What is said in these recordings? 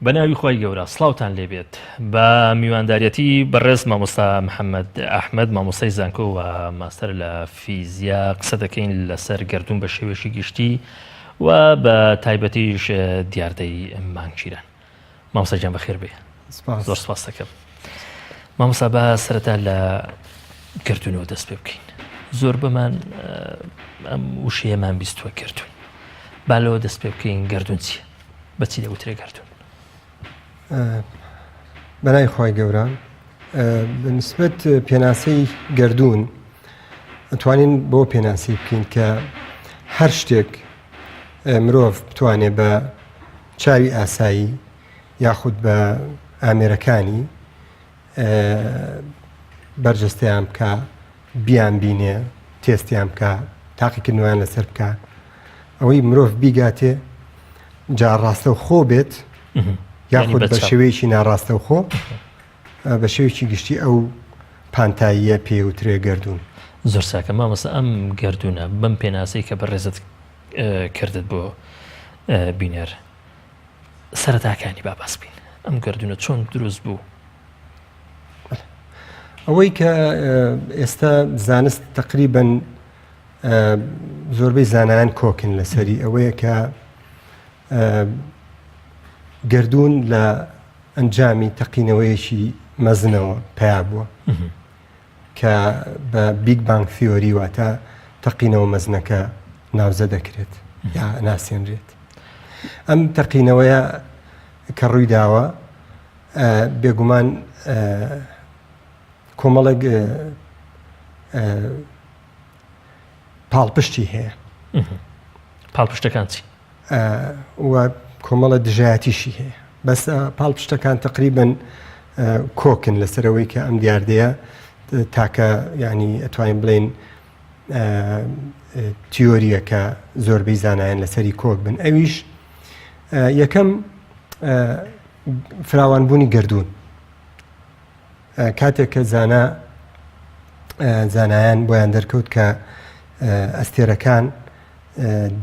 بەناوی خۆی گەورە سڵاوتان لێبێت بە میوانداریەتی بەڕێز مامۆستا محەممەد ئەحمەد مامۆستای زانکۆ و ماستەر لە فیزیا قسە دەکەین لەسەر گردون بە شێوێشی گشتی و بە تایبەتیش دیاردەی مانگگیران. مامۆستا گیان بەخێر بێ. زۆر سپاس دەکەم. مامۆستا بە سەرەتا لە گردونەوە دەست پێ بکەین. زۆر بەمان ئەم وشەیەمان بیستووە گردون. با لەوە دەست پێ بکەین گردون چییە؟ بەچی دەوترێ گردون؟ بەنای خۆی گەورە بنسبەت پێناسەی گردون ئەتوانین بۆ پێناسی بکەین کە هەر شتێک مرۆڤ بتوانێت بە چاوی ئاسایی یاخود بە ئامێرەکانی بەرجەستەیان بکە، بیان بینێ، تێستیان بکە، تاقیکردنەوەیان لەسەر بکە، ئەوەی مرۆڤ بیگاتێ جا ڕاستەوخۆ بێت یاخود بە شێوەیەکی ناڕاستەوخۆ بە شێوەیەکی گشتی ئەو پانتاییە پێوترێ گردون. زۆر ساکە مامۆستا ئەم گردونە بەم پێناسەی کە بەڕێزت کردت بۆ بینەر سەرەتاکانی با باس بین. ئەم گردونە چۆن دروست بوو؟ ئەوەی کە ئێستا زانست تقریباً زۆربەی زانایان کۆکن لەسەری ئەوەیە کە گردون لە ئەنجامی تەقینەوەیەکی مەزنەوە پیا بووە کە بە بیگ بانگ تیۆری واتە تەقینەوە مەزنەکە ناوزە دەکرێت یا ناسێنرێت. ئەم تەقینەوەیە کە ڕووی داوە بێگومان کۆمەڵێک پاڵپشتی هەیە. پاڵپشتەکان چی؟ و کۆمەڵە دژایەتیشی هەیە، بەس پاڵپشتەکان تقریباً کۆکن لەسەرەوەی کە ئەم دیاردەیە تاکە ینی ئەتوانین بڵێن تیۆریەکە زۆربەی زانایان لەسەری کۆک بن. ئەویش یەکەم فراوانبوونی گردون. کاتێک کە زانایان بۆیان دەرکەوت کە ئەستێرەکان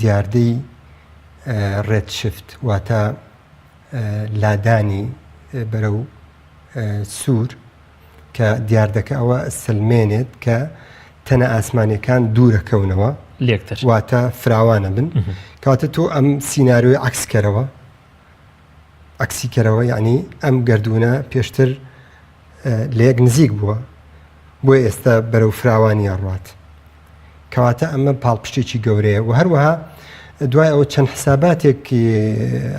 دیاردەی ڕێدشفت واتە لادانی بەرەو سوور کە دیاردەکە ئەوە سلمێنێت کە تەنە ئاسمانیەکان دوورەکەونەوە لێکتر واتە فراوانە بن. کەواتە تۆ ئەم سیناریۆی عکسیکەرەوە یعنی ئەم گردونە پێشتر لە یەک نزیک بووە بۆی ئێستا بەرەو فراوانی ئەڕوات. کەواتە ئەمە پاڵپشتێکی گەورەیە و هەروەها دوای ئەوە چەند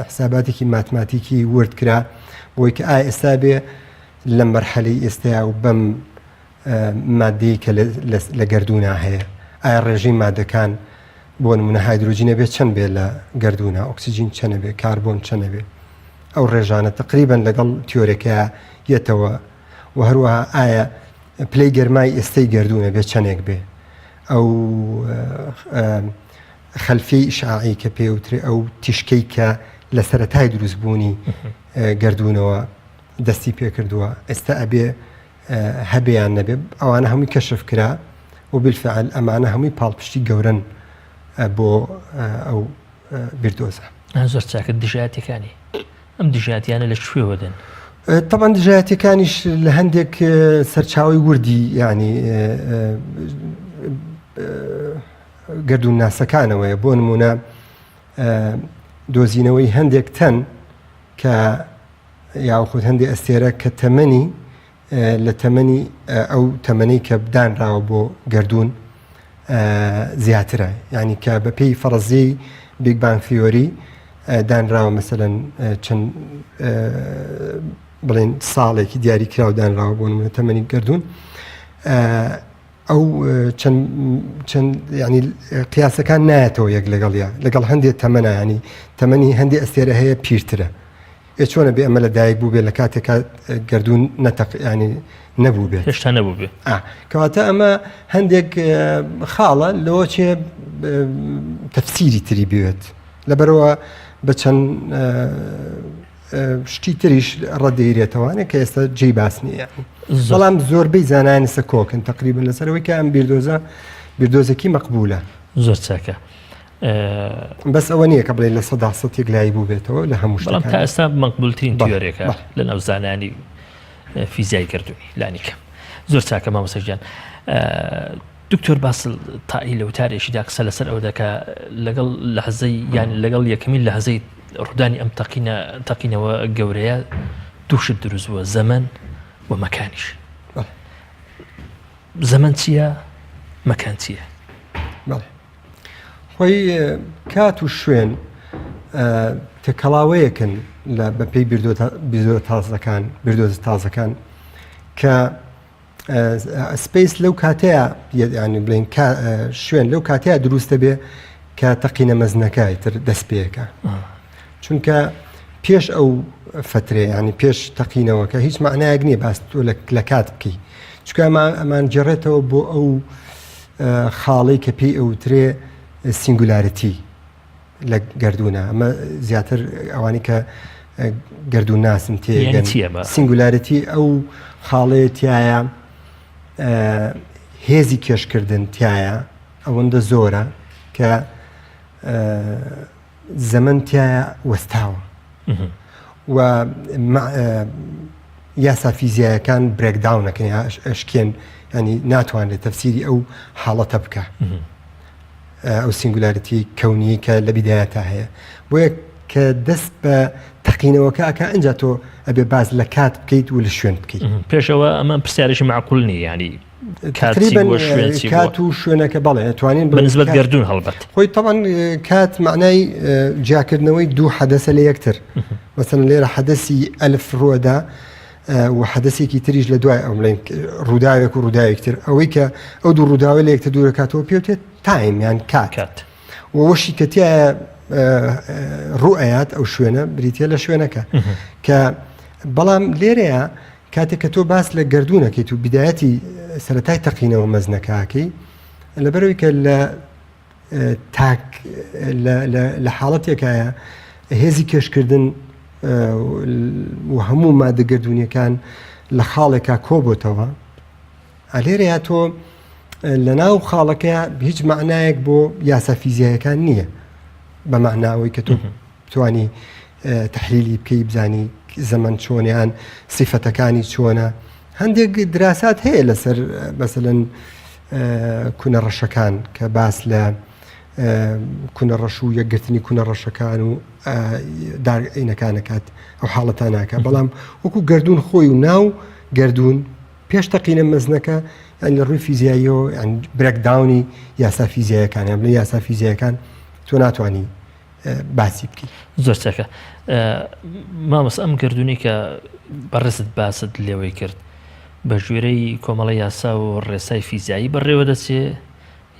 حساباتێکی ماتماتیکی ورد کرا بۆی کە ئایا ئێستا بێ لە مەرحەلەی ئێستایا و بەم مادەی کە لە گردونە هەیە ئایا ڕێژەی مادەکان بۆ نمونە هایدرۆجینە بێت چەند بێت لە گردونە، ئۆکسیجین چەنە بێت، کاربۆن چەنە بێت. ئەو ڕێژانە تقریباً لەگەڵ تیۆرەکەیە یەتەوە و هەروەها ئایا پلەی گەرمای ئێستەی گردونە بێت چەندێک بێ. ئەو خەلفەی ئیشعاعی کە پێوترێ ئەو تیشکەی کە لە سەرەتای دروستبوونی گردونەوە دەستی پێکردووە ئێستا ئەبێ هەبێیان نەبێ. ئەوانە هەمووی کەشف کرا و بالفعل ئەمانە هەمووی پاڵپشتی گەورن بۆ ئەو بیردۆزە. زۆر چاکە دژایەتەکانی ئەم دژایەتیانە لە کوێوە دێن؟ طبعا دژایەتەکانیش لە هەندێک سەرچاوی وردی ینی گردون ناسەکانەوەیە. بۆ نمونە دۆزینەوەی هەندێک تەن کە یاخود هەندێک ئەستێرە کە تەمەنی لە تەمەنی ئەو تەمەنەی کە بدانراوە بۆ گردون زیاترە، ینی کە بە پێی فەرەزیی بیگ بانگ تیۆری دانراوە مەسەلەن چەند بڵێن ساڵێکی دیاری کراوە دانراوە بۆ نمونە تەمەنی گردون. ئەو چەند ینی قیاسەکان نایەتەوە یەک لەگەڵ هەندێک تەمەنە، ینی تەمەنی هەندێک ئەستێرە هەیە پیرترە. چۆنە بێ ئەمە لە دایک بوو بێ لە کاتێکا گردون ینی نەبوو بێت، هێشتا نەبوو بێ. کەواتە ئەمە هەندێک خاڵە لەوە چێ تەفسیری تری بێت لەبەرەوە بە چەند شتی تریش ڕەدەیرێتەوانێت کە ئێستا جێی باس نییە. بەڵام زۆربەی زانایان کۆکن تقریبا لەسەرەوەی کە ئەم بیردۆزێکی مەقبولە. زۆر چاکە. بەس ئەوە نییە کە بڵێ لە 100% یەکلایی بوو بێتەوە لە هەموو بەڵام تا ئێستا مەقبولترین تیۆرێکە بەڵێ. لە ناو زانانی فیزیای گردوونی لانیکە. زۆر چاکە مامۆستاجان. دکتۆر باسڵ تائی لە وتارێکیدا قسە لەسەر ئەو دەکا لەگەڵ لەحزەی یان لەگەڵ یەکەمین لەحزەی ڕوودانی ئەم تەقینەوە گەورەیە دووشت دروست بووە، زەمەن و مەکانیش. زەمەن چییە؟ مەکان چییە؟ بەڵێ خۆی کات و شوێن تەکەڵاوەیەکن لە بەپێی بیردۆزە تازەکان کە سپیس لەو کاتەیە ینی بڵین شوێن لەو کاتەیە دروستە بێ کە تەقینە مەزنەکەی تر دەست پێەکە. چونکە پێش ئەو فترێ ینی پێش تەقینەوەکە هیچ معنایەک نییە باس تۆ لە کات بکەی، چکە ئەمان جێڕێتەوە بۆ ئەو خاڵی کە پێی ئەوترێ سینگولارەتی لە گردوونە. ئەمە زیاتر ئەوانی کە گردون ناسن تێگەن. سینگولارەتی ئەو خاڵەیە تایە هێزی کێشکردن تایە ئەوەندە زۆرە کە زەمن تایە وەستاوە و یاسا فیزیایەکان برێکداونەکەن ئەشکێن، ینی ناتوانێت تەفسیری ئەو حاڵەتە بکە، ئەو سینگولارەتی کەونی کە لە بیدایەتە هەیە. بۆیە کە دەست بە تەقینەوەکە ئەکە ئەنجا تۆ ئەبێ باز لە کات بکەیت و لە شوێن بکەیت. پێشەوە ئەمە پرسیارێکی معقول نیە، ینی کات و شوێنەکە بەڵێ ئەتوانین بەنسبەت گردون هەڵبەت. خۆی تەبەن کات معنای جیاکردنەوەی دوو حەدەسە لە یەکتر. مەسەڵەن لێرە حەدەسی ئەلف ڕووەدا و حەدەسێکی تریش لە دوای ئەو بڵێن ڕووداوێک و ڕووداوێکتر، ئەوەی کە ئەو دوو ڕووداوە لە یەکتر دوور دەکاتەوە پێوتێت تایم یان کات. وەشی کە تایە ڕوئەیات ئەو شوێنە بریتە لە شوێنەکە کە بەڵام لێرەیە کاتێک کە تۆ باس لە گردوونەکەیت و بیدایەتی سەرەتای تەقینەوە مەزنەکەکەی لەبەرەوەی کە لە تاک لە حاڵەتێکایە هێزی کێشکردن و هەموو مادە گردوونیەکان لە خاڵێکا کۆبۆتەوە، ئەلێرەیە تۆ لە ناو خاڵەکەیە هیچ معنایەک بۆ یاسا فیزیایەکان نییە، بە معناوەی کە تۆ توانی تحلیلی بکەی بزانی زەمن چۆنیان سیفەتەکانی چۆنە. هەندێک دراسات هەیە لەسەر مەسەلەن کونە ڕەشەکان کە باس لە کونە ڕەش و یەکگرتنی کونە ڕەشەکان و داعینەکانەکات ئەو حاڵەتان ناکە، بەڵام وەکو گردون خۆی و ناو گردون پێش تەقینە مەزنەکە یان لە ڕووی فیزیاییەوە برێکداونی یاسا فیزیایەکان یان بڵێ یاسا فیزیایەکان تۆ ناتوانی باسی بکەی. زۆر چاکە. مامۆس ئەم گردونی کە بەڕێزت باست لێوەی کرد بە ژوێرەی کۆمەڵە یاسا و ڕێسای فیزیایی بەڕێوە دەچێ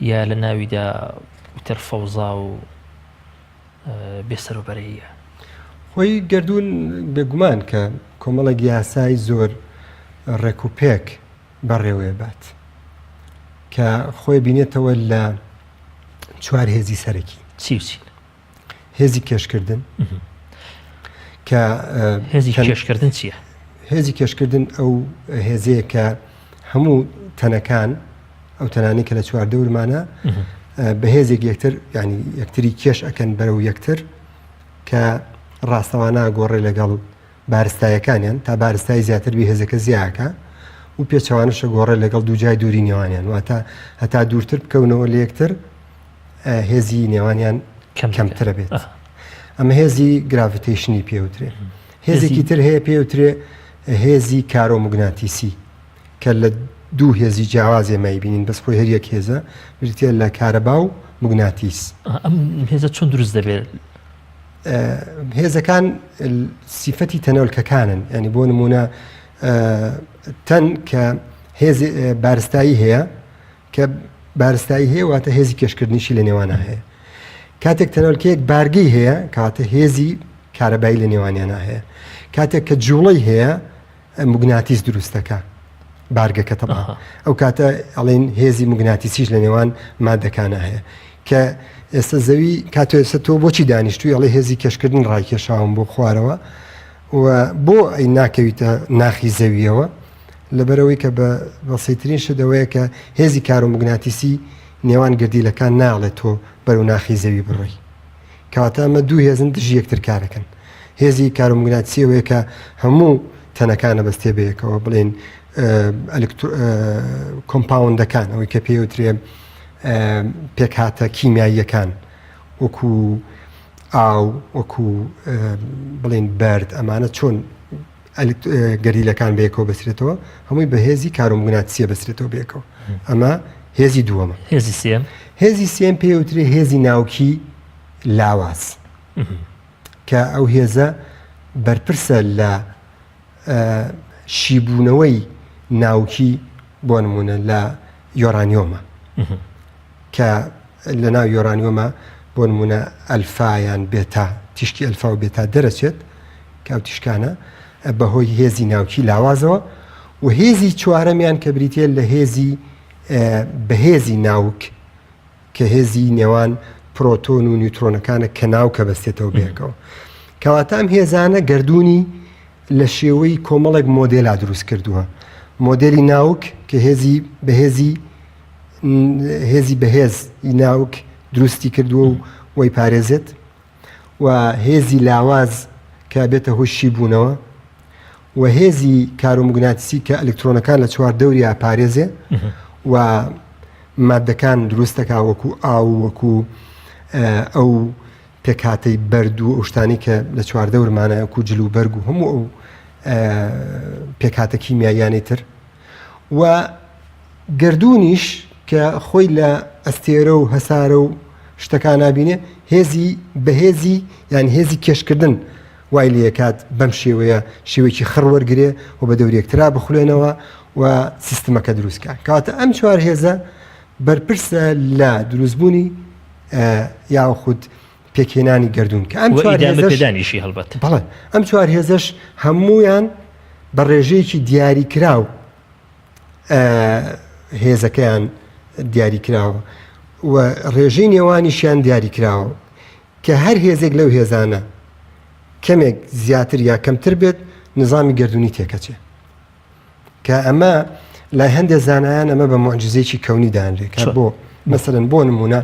یا لە ناویدا وتر فەوزا و بێسەرۆبەرەیە؟ خۆی گردون بێگومان کە کۆمەڵە یاسای زۆر ڕێکوپێک بەڕێوەیە بات کە خۆی بینێتەوە لە چوار هێزی سەرەکی. چی هێزی کێشکردن کە هێزی کێشکردن چییە؟ هێزی کێشکردن ئەو هێزەیە کە هەموو تەنەکان ئەو تەنانی کە لە چوار دەورمانە بە هێزێک یەکتر ینی یەکتری کێش ئەکەن بەرەو یەکتر کە ڕاستەوانە گۆڕێ لەگەڵ بارستایەکانیان تا بارستای زیاتر بی هێزەکە زیاکە و پێچەوانشە گۆڕێ لەگەڵ دووجای دووری نێوانیان واتە هەتا دوورتر بکەونەوە لە یەکتر هێزی نێوانیان کەمترە بێت. ئەمە هێزی گراڤیتیشنی پێوترێ. هێزێکی تر هەیە پێوترێ هێزی کارۆمگناتیسی کە لە دوو هێزی جیاوازێ مایبینین بەس خۆی هەریەک هێزە بریتێ لە کارەبا و مگناتیس. ئەم هێزە چۆن دروست دەبێت؟ هێزەکان سیفەتی تەنەولکەکانن، ینی بۆ نمونە تەن کە هێز بارستایی هەیە کە بارستایی هەیە واتە هێزی کێشکردنیشی لە نێوانە هەیە. کاتێک تەنەولکەیەک بارگەی هەیە کاتە هێزی کارەبایی لە نێوانیانە هەیە. کاتێک کە جوڵەی هەیە مگناتیس دروستەکە بارگەکە تەبا ئەو کاتە ئەڵێن هێزی مگناتیسیش لە نێوان مادەکانە هەیە کە ئێستا زەوی کاتۆ ئێستا تۆ بۆچی دانیشتوی ئەڵێ هێزی کێشکردن ڕایکێشاوم بۆ خوارەوە و بۆ ئەی ناکەویتە ناخی زەویەوە لەبەرەوەی کە بە بەسیترین شدەوەیە کە هێزی کارۆمگناتیسی نێوان گردیلەکان ناڵێت تۆ بەرەو ناخی زەوی بڕۆی کەواتە ئەمە دوو هێزن دژی یەکتر کارەکەن هێزی کارومگناتیسیەوەیە کە هەموو تەنەکانە بەستێ بەیەکەوە بڵێن کۆمپاوندەکان ئەوەی کە پێوترێ پێکهاتە کیمیاییەکان وەکو ئاو وەکو بڵێن بەرد ئەمانە چۆن گەریلەکان بەیەکەوە بەسرێتەوە هەمووی بە هێزی کارومگناتیسیە بەسرێتەوە بێکەوە ئەمە هێزی دووەمە هێزی سێم پێوترێ هێزی ناوکی لاواز کە ئەو هێزە بەرپرسە لە شیبوونەوەی ناوکی بۆ نمونە لە یۆرانیۆمە کە لە ناو یۆرانیۆمە بۆ نمونە ئەلفایان بێتا تیشکی ئەلفا و بێتا دەرەچێت کە ئەو تیشکانە بەهۆی هێزی ناوکی لاوازەوە و هێزی چوارەمیان کە بریتێ لە هێزی بەهێزی ناوک کە هێزی نێوان پرۆتۆن و نیوترۆنەکانە کە ناوکە بەستێتەوە بێکەوە کەواتە ئەم هێزانە گردردونی لە شێوەی کۆمەڵێک مۆدێلا دروست کردووە مۆدێلی ناوک کە هێزی بەهێز ناوک دروستی کردووە و وەی پارێزێت و هێزی لاواز کە بێتە هۆی شیبوونەوە و هێزی کارومگناتیسی کە ئەلکترۆنەکان لە چوار دەوری ئاپارێزێ و مادەکان دروستەکە وەکو ئاو وەکو ئەو پێکهاتەی بەرد و ئەو شتانی کە لە چوار دەورمانە وەکو جل و بەرگ و هەموو ئەو پێکهاتە کیمیاییانی تر و گردردونیش کە خۆی لە ئەستێرە و هەسارە و شتەکان نابینێ هێزی بەهێزی یان هێزی کێشکردن وای لێکات بەم شێوەیە شێوەیەکی خڕوەرگرێ و بە دەورێکترا بخولێنەوە و سیستمەکە دروستکە کەواتە ئەم چوار هێزە بەرپرسە لە دروستبوونی یاخود پێکهێنانی گردردون کە ئەم پێدانیشی هەڵبەت بەڵێ ئەم چوار هێزەش هەمویان بە ڕێژەیەکی دیاری کراو هێزەکەیان دیاری کراوە و ڕێژەی نێوانیشیان دیاری کراوە کە هەر هێزێک لەو هێزانە کەمێک زیاتر یا کەمتر بێت نظامی گردردونی تێکەچێ کە ئەمە لای هەندێک زانایان ئەمە بە مۆعجزەیەکی کەونی دانرێت کە بۆ مەسەڵەن بۆ نمونە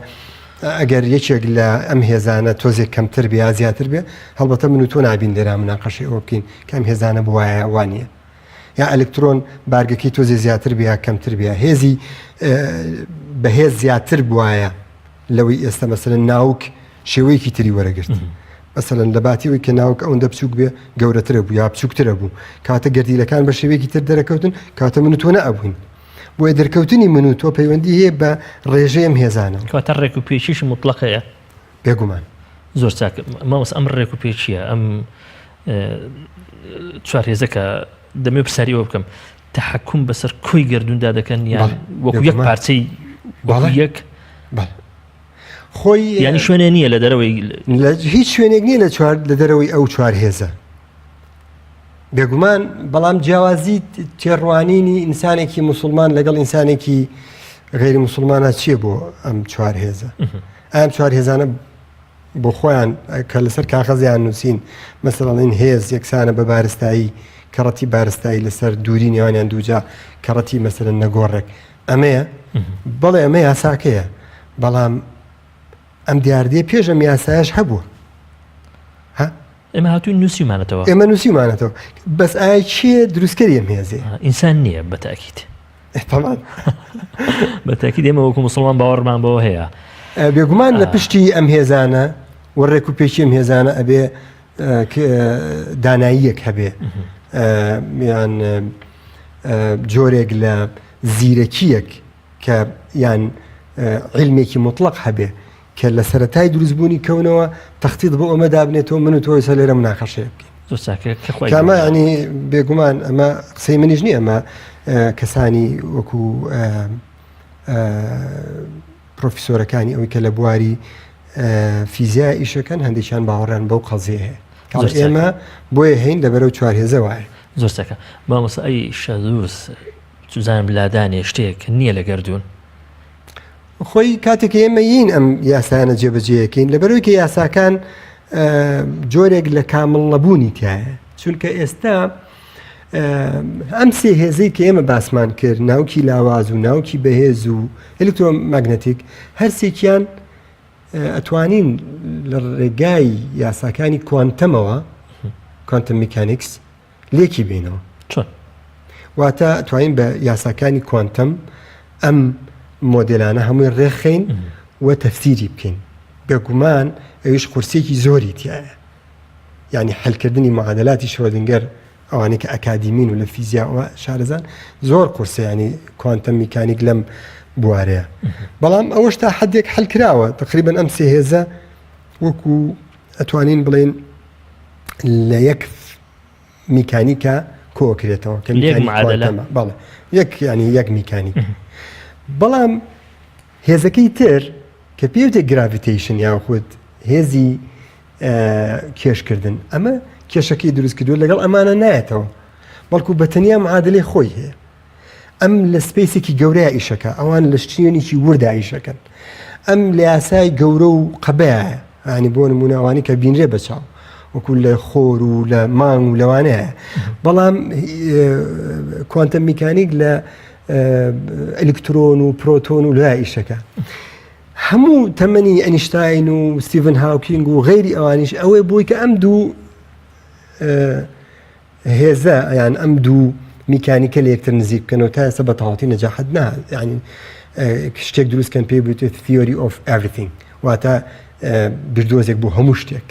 ئەگەر یەکێک لە ئەم هێزانە تۆزێک کەمتر بێ یا زیاتر بێ هەڵبەتە من و تۆ نابین لێرا مناقەشەی ئەوە بکەین کە ئەم هێزانە بوایە وانە یا ئەلکترۆن بارگەکەی تۆزێ زیاتر بێ یا کەمتر بێ هێزی بەهێز زیاتر بوایە لەوەی ئێستا مەسەڵەن ناوک شێوەیەکی تری وەرەگرت مەسەڵەن لە باتیەوەی کە ناوک ئەوەندە بچووک بێ گەورەترە بوو یا بچووکترە بوو کاتە گردیلەکان بە شێوەیەکی تر دەرەکەوتن کاتە من و تۆ نەئەبووین بۆیە دەرکەوتنی من و تۆ پەیوەندی هەیە بە ڕێژەی ئەم هێزانە کاتە ڕێک و پێچیش مطلقەیە بێگومان زۆر چاک مامۆس ئەم ڕێک و پێچیە ئەم چوار هێزەکە دەمێ پرسیارەوە بکەم تەحەکوم بەسەر کۆی گردردوندا دەکەن یان وەکو یەک پارچەی یەک خۆی ینی شوێنە نییە لە دەرەوەی هیچ شوێنێک نییە لە دەرەوەی ئەو چوار هێزە بێگومان بەڵام جیاوازی تێڕوانینی ئینسانێکی موسڵمان لەگەڵ ئینسانێکی غێری موسڵمانە چییە بۆ ئەم چوار هێزە ئەم چوار هێزانە بۆ خۆیان کە لەسەر کاغەزیان نووسین مەسەڵەن هێز یەکسانە بە بارستایی کەڕەتی بارستایی لەسەر دووری نێوانیان دووجا کەڕەتی مەسەڵەن نەگۆڕێک ئەمەیە بەڵێ ئەمە یاساکەیە بەڵام ئەم دیاردەیە پێش ئەم یاسایش هەبووە ئێمە هاتووی نووسیمانەتەوە ئێمە نووسیمانەتەوە بەس ئایا چییە دروستکەری ئەم هێزێ ئینسان نییە بەتاکیت بەتاکیت ئێمە وەکو موسڵمان باوەڕمان بەوە هەیە بێگومان لە پشتی ئەم هێزانە وەڕێک و پێچی ئەم هێزانە ئەبێ داناییەک هەبێ یان جۆرێک لە زیرەکیەک کە یان علمێکی مطلق هەبێ کە لە سەرەتای دروستبوونی کەونەوە تەختیت بۆ ئەمە دابنێتەوە من و تۆ ئێستا لێرە مناقەشەیە بکەین کامە ینی بێگومان ئەمە قسەی منیش نییە ئەمە کەسانی وەکو پرۆفیسۆرەکانی ئەوەی کە لە بواری فیزیا ئیشەکەن هەندێکیان باوەڕیان بەو قەزیە هەیە ئێمە بۆیە هەین لەبەرەو چوار هێزە وایە زۆر چاکە مامۆستا ئەی شەدووس سوزانم بلادانێ شتێک نییە لە گەردوون خۆی کاتێک ئێمە یین ئەم یاسانە جێبەجێیەکەین لەبەرەوەی کە یاساکان جۆرێک لە کامل نەبوونی تایە چونکە ئێستا ئەم سێ هێزەی کە ئێمە باسمان کرد ناوکی لاواز و ناوکی بەهێز و ئەلکترۆماگنەتیک هەرسێکیان ئەتوانین لە ڕێگای یاساکانی کوانتەمەوە کوانتم میکانیکس لێکی بینەوە چۆن واتە ئەتوانین بە یاساکانی کوانتم ئەم مۆدلانە هەمووی ڕێخین و تەفسیری بکەین بێگومان ئەویش قورسێکی زۆری تایە یعنی حلکردنی معادلاتی شرۆدینگەر ئەوانەی کە ئەکادیمین و لە فیزیاوە شارەزان زۆر قورسە ینی کوانتم میکانیک لەم بوارەیە بەڵام ئەوەش تا حدێک حلکراوە تقریبا ئەم سێ هێزە وەکو ئەتوانین بڵێن لە یەک میکانیکە کۆکرێتەوە کە بەڵێ یەک ینی یەک میکانیک بەڵام هێزەکەی تر کە پێوتێک گراڤیتیشن یاخود هێزی کێشکردن ئەمە کێشەکەی دروست کردووە لەگەڵ ئەمانە نایەتەوە بەڵکو بەتەنیا معادلەی خۆی هەیە ئەم لە سپیسێکی گەورەیە ئیشەکە ئەوان لە شتێنێکی وردا ئیشەکەن ئەم لە یاسای گەورە و قەبەیە ینی بۆ نمونە ئەوانی کە بینرێ بەچاو وەکو لە خۆر و لە مانگ و لەوانەیە بەڵام کوانتم میکانیک لە ئەلکترۆن و پرۆتۆن و لای ئیشەکە هەموو تەمەنی ئەنیشتاین و ستیڤن هاوکینگ و غەیری ئەوانیش ئەوەی بووی کە ئەم دوو هێزە یان ئەم دوو میکانیکە لە یەکتر نزیک بکەنەوە تا ئێستا بە تەواوەتی نەجاحەت ینی شتێک دروستکەن پێی بوتێت theory of everything واتە بردۆزێک بۆ هەموو شتێک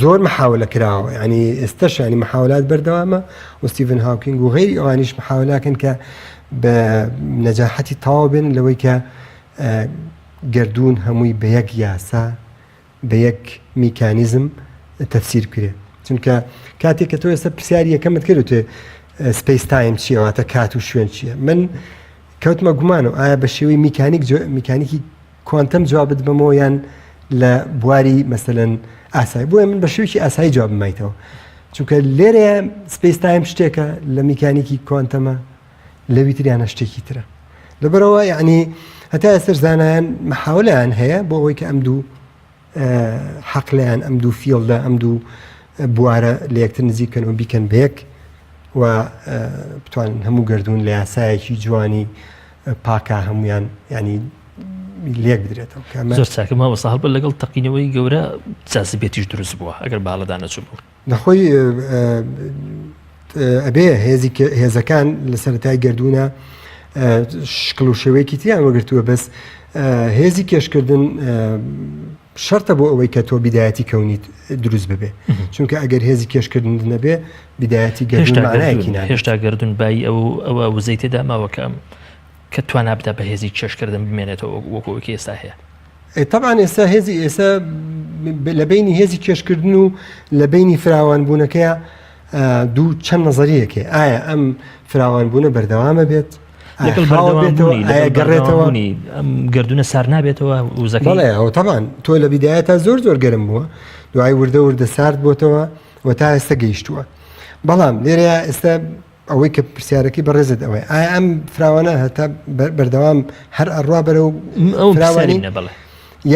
زۆر محاولە کراوە ینی ئێستاش ینی محاولات بەردەوامە و ستیڤن هاوکینگ و غەیری ئەوانیش محاولاکەن کە بە نەجاحەتی تەواو بێن لەوەی کە گردون هەمووی بە یەک یاسا بە یەک میکانیزم تەفسیر بکرێت چونکە کاتێک کە تۆ ئێستا پرسیاری یەکەمت کردوتێ سپیس تایم چییە واتە کات و شوێن چییە من کەوتمە گومانەوە ئایا بە شێوەی میکانیکی کوانتەم جوابت بمەوە یان لە بواری مەسەلەن ئاسایی بۆیە من بە شێوکی ئاسایی جواب بمایتەوە چونکە لێرەیە سپیس تایم شتێکە لە میکانیکی کوانتەمە لەوی تریانە شتێکی ترە لەبەرەوە یعنی هەتا ئێستر زانایان محاولەیان هەیە بۆ ئەوەی کە ئەم دوو حەقلیان ئەم دوو فیڵدا ئەم دوو بوارە لە یەکتر نزیکەن و بیکەن بەیەک و بتوانن هەموو گردون لە یاسایەکی جوانی پاکە هەمویان ینی لێک بدرێتەوە زۆر چاکە ماوەستا هەڵبەت لەگەڵ تەقینەوەی گەورە جازبێتیش دروست بووە ئەگەر باڵەدا نەچوو بوو نەخۆی ئەبێ هێزەکان لە سەرەتای گردونە شکل و شێوەیەکی تیان وەگرتووە بەس هێزی کێشکردن شەرتە بۆ ئەوەی کە تۆ بیدایەتی کەونیت دروست ببێ چونکە ئەگەر هێزی کێشکردن نەبێ بیدایەتی گردون مانایەکی نابێت هێشتا گردون بای ئەوە وزەی تێدا ماوەکەم کە توانە بدە بە هێزی کێشکردن بمێنێتەوە وەکوەوەکی ئێستا هەیە طبعا ئێستا هێزی ئێستا لە بینی هێزی کێشکردن و لە بینی فراوانبوونەکەیە دوو چەند نەزەریەکێ ئایا ئەم فراوانبوونە بەردەوامە بێت گەڕێتەوە ئەم گردونە سار نابێتەوە وزەکە بەڵێ ئەو تەبان تۆ لە بیدایە تا زۆر گەرم بووە دوای وردە سارد بۆتەوە و تا ئێستا گەیشتووە بەڵام لێرەیە ئێستا ئەوەی کە پرسیارەکەی بەڕێزت ئەوەی ئایا ئەم فراوانە هەتا بەردەوام هەر ئەڕوا بەرە و فراوانی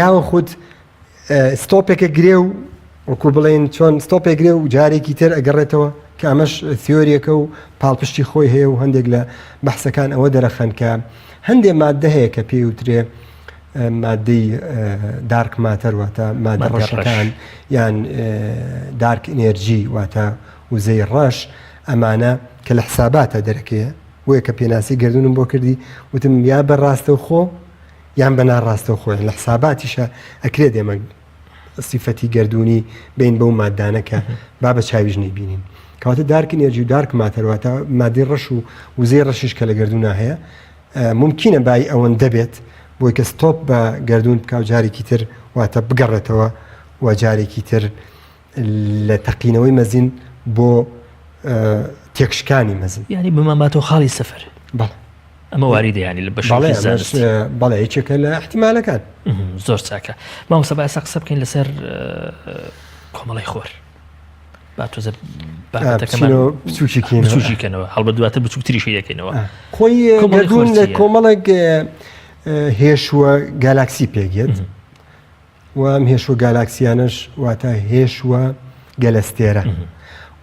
یاوە خود ستۆپێکە گرێ و وەکو بڵێن چۆن ستۆپێک گرێ و جارێکی تر ئەگەڕێتەوە کە ئەمەش تیۆریەکە و پاڵپشتی خۆی هەیە و هەندێک لە بەحسەکان ئەوە دەرەخەن کە هەندێک مادە هەیە کە پێی وترێ مادەی دارک ماتەر واتە مادە ڕەشەکان یان دارک ئینێرجی واتە وزەی ڕەش ئەمانە کە لە حساباتە دەرەکەیە وەیە کە پێناسی گردونم بۆ کردی وتم یا بەڕاستەو خۆ یان بە ناڕاستەوە خۆی لە حساباتیشە ئەکرێت ئێمە سیفەتی گردونی بین بەو مادانەکە با بە چاویژنی بینین کەواتە دارک ئینێرجی و دارک ماتەرواتە مادەی ڕەش و وزەی ڕەشیش کە لە گردونا هەیە ممکنە بای ئەوەن دەبێت بۆی کە ستۆپ بە گردون بکاو جارێکی تر واتە بگەڕێتەوە و جارێکی تر لە تەقینەوەی مەزین بۆ تێکشکانی مەزن ینی بماماتەوە خاڵی سەفەر بەڵێ ئەمە واریدە ینی لە بەشی زانستی بەڵێ یەکێکە لە احتیمالەکان زۆر چاکە مامۆستا با ئێستا قسە بکەین لەسەر کۆمەڵی خۆر با تۆزە بچووکیکەنەوە هەڵبەت دواتر بچووکتریشی دەکەینەوە خۆی گردون لە کۆمەڵێک هێشووە گالاکسی پێگێت و ئەم هێشووە گالاکسیانش واتە هێشووە گەلەستێرە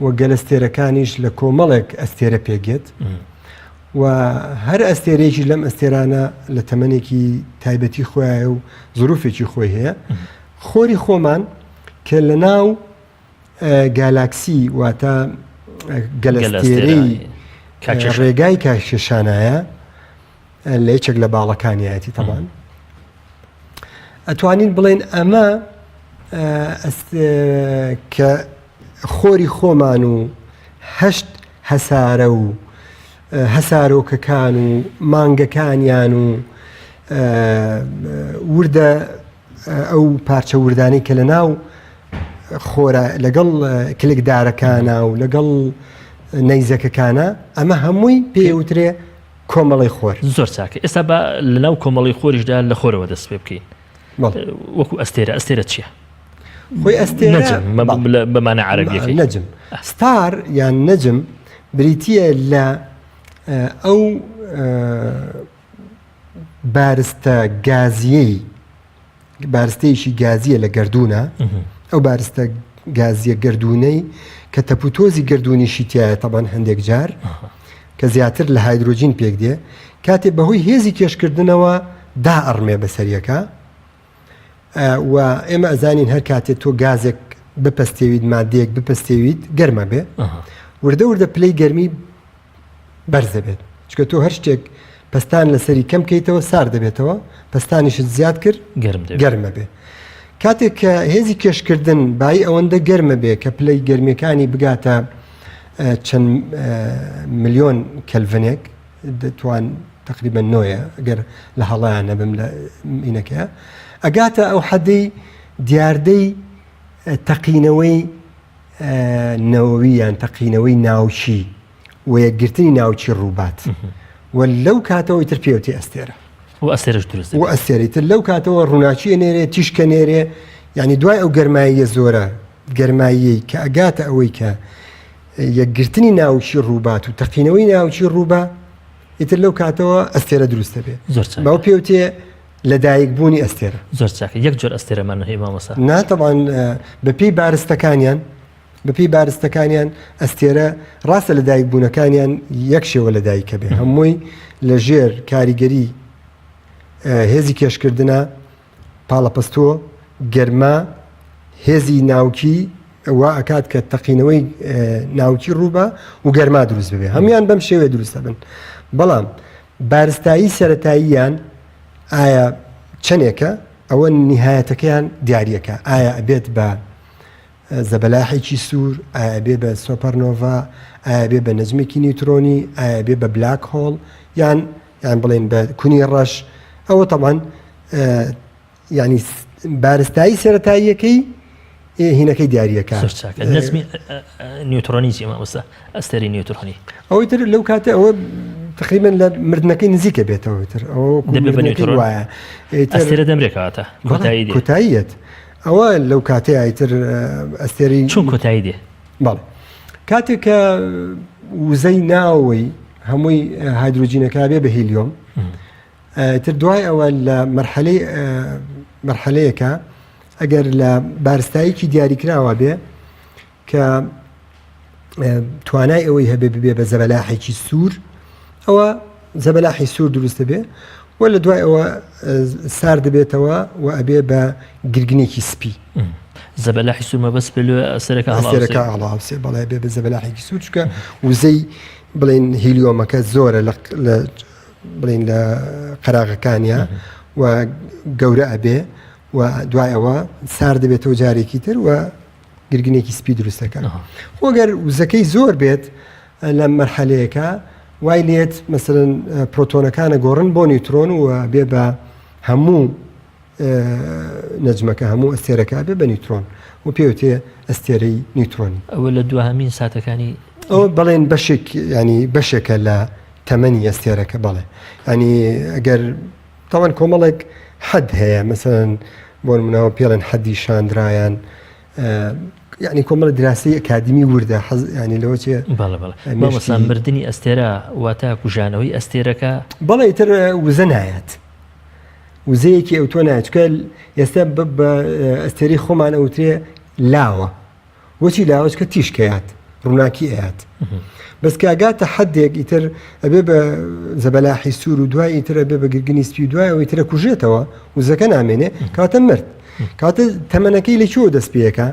و گەل ئەستێرەکانیش لە کۆمەڵێک ئەستێرە پێگێت و هەر ئەستێرەیەکی لەم ئەستێرانە لە تەمەنێکی تایبەتی خۆیە و زروفێکی خۆی هەیە خۆری خۆمان کە لە ناو گالاکسی واتە گەلەستێرەی ڕێگای کاشێشانایە لە یەکێک لە باڵەکانیەتی تەمان ئەتوانین بڵێن ئەمە کە خۆری خۆمان و هەشت هەسارە و هەسارۆکەکان و مانگەکانیان و وردە ئەو پارچە وردانی کە لە ناو خۆرە لەگەڵ کلێکدارەکانە و لەگەڵ نەیزەکەکانە ئەمە هەمووی پێوترێ کۆمەڵی خۆر زۆر چاکە ئێستا بە لە ناو کۆمەڵی خۆریشدا لە خۆرەوە دەست پێ بکەین وەکو ئەستێرە چییە؟ خۆی ئەستێرە بەمانە عەرەبیەکەی نەجم ستار یان نەجم بریتیە لە ئەو بارستە گازیەی بارستەیەکی گازیە لە گردونە ئەو بارستە گازیە گردونەی کە تەپوتۆزی گردونیشی تایە تەبەن هەندێک جار کە زیاتر لە هایدرۆجین پێک دێ کاتێ بەهۆی هێزی کێشکردنەوە دائەڕمێ بەسەریەکە و ئێمە ئەزانین هەر کاتێک تۆ گازێک بپەستێویت مادەیەک بپەستێویت گەرمە بێ وردە وردە پلەی گەرمی بەرزە بێت چکە تۆ هەر شتێک پەستان لەسەری کەم بکەیتەوە سار دەبێتەوە پەستانیشت زیاد کرد گەرمە بێ کاتێک کە هێزی کێشکردن بای ئەوەندە گەرمە بێ کە پلەی گەرمیەکانی بگاتە چەند ملیۆن کەلڤنێک دەتوان تقریبا نۆیە ئەگەر لە هەڵەیان نەبم لە ئینەکەیە ئەگاتە ئەو حەدەی دیاردەی تەقینەوەی نەوەوییان تەقینەوەی ناوچی و یەکگرتنی ناوچی ڕووبات و لەو کاتەوەی تر پێوتی ئەستێرە و ئەستێرەش دروست و ئەستێریتر لەو کاتەوە ڕووناچیە نێرێ تیشکە نێرێ یعنی دوای ئەو گەرماییە زۆرە گەرمایی کە ئەگاتە ئەوەی کە یەکگرتنی ناوچی ڕووبات و تەقینەوەی ناوچی ڕووبە ئیتر لەو کاتەوە ئەستێرە دروستە بێ باو پێوتێ لەدایک بوونی ئەستێرە زۆر چاکە یەک جۆر ئەستێرەمان هەیە مامۆستا ناتەوان بەپێی بارستەکانیان ئەستێرە ڕاستە لەدایک بوونەکانیان یەک شێوە لەدایکە بێ هەمووی لە ژێر کاریگەری هێزی کێشکردنە پاڵەپەستۆ گەرما هێزی ناوکی وا ئەکات کە تەقینەوەی ناوکی ڕووبە و گەرما دروست ببێ هەمویان بەم شێوێ دروستە بن بەڵام بارستایی سەرەتاییان ئایا چەندێکە ئەوە نهایەتەکەیان دیارریەکە ئایا ئەبێت بە زەبەلاحێکی سوور ئایا بێ بە سۆپەرنۆڤا ئایا بێ بە نەجمێکی نیوترۆنی ئایا بێ بە بلاک هۆڵ یان بڵێن بە کونی ڕەش ئەوە تەمان ینی بارستایی سەرەتاییەکەی هینەکەی دیارریەکە نەجمی نیوترۆنی مامۆستا ئەستێری نیوترۆنی ئەوەی تر لەو کاتە ئەوە تقریبا لە مردنەکەی نزیکە بێتەوە تر ئەوە وایە ئەستێرە دەمرێکاتە کۆتاییەت ئەوە لەو کاتەیە ئایتر ئەستێری چون کۆتایی دێ بەڵێ کاتێک کە وزەی ناوەوەی هەمووی هایدرۆجینەکە بێ بە هیلیۆم تر دوای ئەوە لە مەرحەلەیەکە ئەگەر لە بارستاییکی دیاریکراوە بێ کە توانای ئەوەی هەبێ ببێ بە زەبەلاحێکی سوور ئەوە زەبەلاحی سوور دروستە بێ و لە دوای ئەوە سار دەبێتەوە و ئەبێ بە گرگنێکی سپی زەبەلاحی سوور مەبەست پێ ئەسەرەکە هەڵاوسێ بەڵێ بێ بە زەبەلاحێکی سوور چکە وزەی بڵێن هیلیۆمەکە زۆرە بڵێن لە قەراغەکانیە و گەورە ئەبێ و دوای ئەوە سار دەبێتەوە جارێکی تر و گرگنێکی سپی دروستەکە خۆگەر وزەکەی زۆر بێت لە مەرحەلەیەکە وای لێت مەسەرەن پرۆتۆنەکانە گۆڕن بۆ نیوترۆن و بێ بە هەموو نەجمەکە هەموو ئەستێرەکە بێ بە نیوترۆن و پێوتێ ئەستێرەی نیوترۆنی ئەوە لە دوهەمین ساتەکانی ئەوە بەڵێن بەشێک ینی بەشێکە لە تەمەنی ئەستێرەکە بەڵێ ینی ئەگەر تاوان کۆمەڵێک حەد هەیە مەسەرەن بۆ نمونەوە پێڵێن حەدی شاندرایان یعنی کۆمەڵە دراسی ئەکادمی وردە ینی لەوە چێ مامۆستا مردنی ئەستێرە واتە کوژانەوەی ئەستێرەکە بەڵێ تر وزە نایەت وزەیەکی ئەو تۆ نایەت چکە ئێستا بە ئەستێری خۆمان ئەوترێ لاوە وەچی لاوە چکە تیشکەیات ڕووناکی ئەات بەس کاگاتە حەدێک ئیتر ئەبێ بە زەبەلاحی سوور و دوای ئیتر ئەبێ بە گرگنی سپی و دوایەوە ئیترە کوژێتەوە وزەکە نامێنێ کاتە مرد کاتە تەمەنەکەی لەکوێوە دەست پێەکە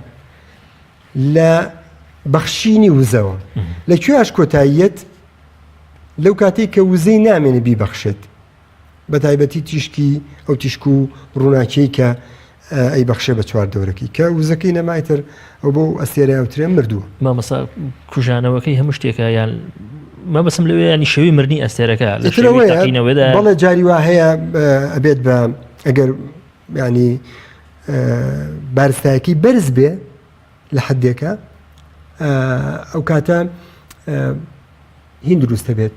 لە بەخشینی وزەوە لەکوێش کۆتاییەت لەو کاتێک کە وزەی نامێنێ بیبەخشێت بە تایبەتی تیشکی ئەو تیشک و ڕووناکیی کە ئەی بەخشێ بە چوار دەورەکەی کە وزەکەی نەمایتر ئەو بۆ ئەستێرەوترێ مردووە مامەسا کوژانەوەکەی هەموو شتێکە یان مەبەسم لەوێ ینی شەوی مردنی ئەستێرەکە بەڵێ جاری وا هەیە ئەبێت بە ئەگەر ینی بارستایەکی بەرز بێ لە حدێکە ئەو کاتە هین دروستە بێت